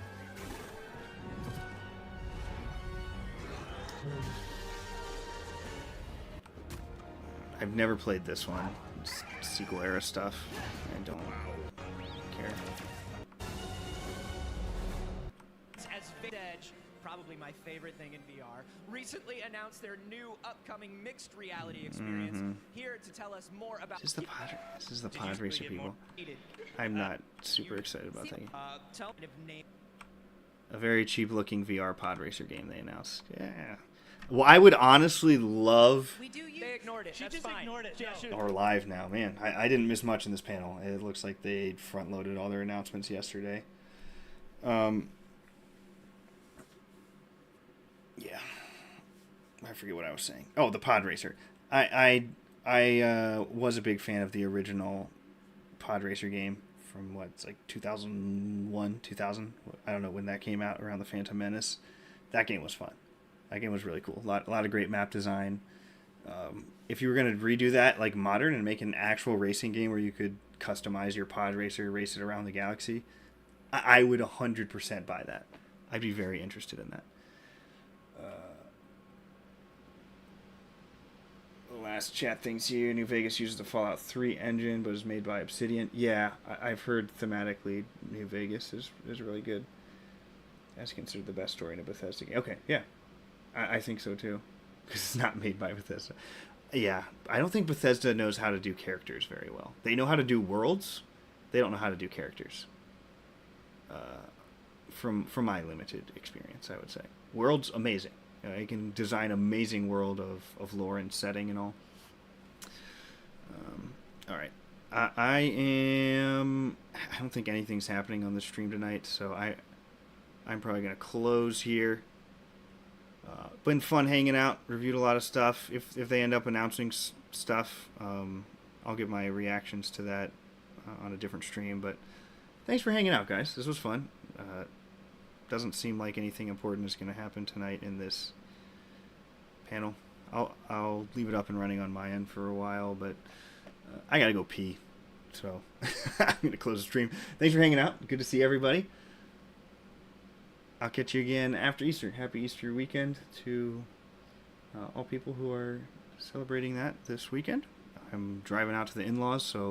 I've never played this one. It's sequel era stuff. I don't care. As Edge, probably my favorite thing in VR, recently announced their new upcoming mixed reality experience. Here to tell us more about. This is the pod racer people. I'm not super excited about that game. Tell me name. A very cheap looking VR pod racer game they announced. Yeah. Well, I would honestly love. They ignored it. That's fine. ignored it. Yeah. Or live now, man. I didn't miss much in this panel. It looks like they front loaded all their announcements yesterday. Yeah. I forget what I was saying. Oh, the pod racer. I was a big fan of the original pod racer game from it's like 2001, 2000. I don't know when that came out, around the Phantom Menace. That game was fun. That game was really cool. A lot of great map design. If you were going to redo that like modern and make an actual racing game where you could customize your pod racer, race it around the galaxy, I would 100% buy that. I'd be very interested in that. The last chat things here. New Vegas uses the Fallout 3 engine, but is made by Obsidian. Yeah, I've heard thematically New Vegas is really good. That's considered the best story in a Bethesda game. Okay, yeah. I think so too, because it's not made by Bethesda. Yeah, I don't think Bethesda knows how to do characters very well. They know how to do worlds, they don't know how to do characters. From my limited experience, I would say. Worlds, amazing. You can design amazing world of lore and setting and all. All right, I don't think anything's happening on the stream tonight, so I'm probably gonna close here. Been fun hanging out. Reviewed a lot of stuff. If they end up announcing stuff, I'll give my reactions to that on a different stream. But thanks for hanging out, guys. This was fun. Doesn't seem like anything important is going to happen tonight in this panel. I'll leave it up and running on my end for a while, but I gotta go pee, so I'm gonna close the stream. Thanks for hanging out. Good to see everybody. I'll catch you again after Easter. Happy Easter weekend to all people who are celebrating that this weekend. I'm driving out to the in-laws, so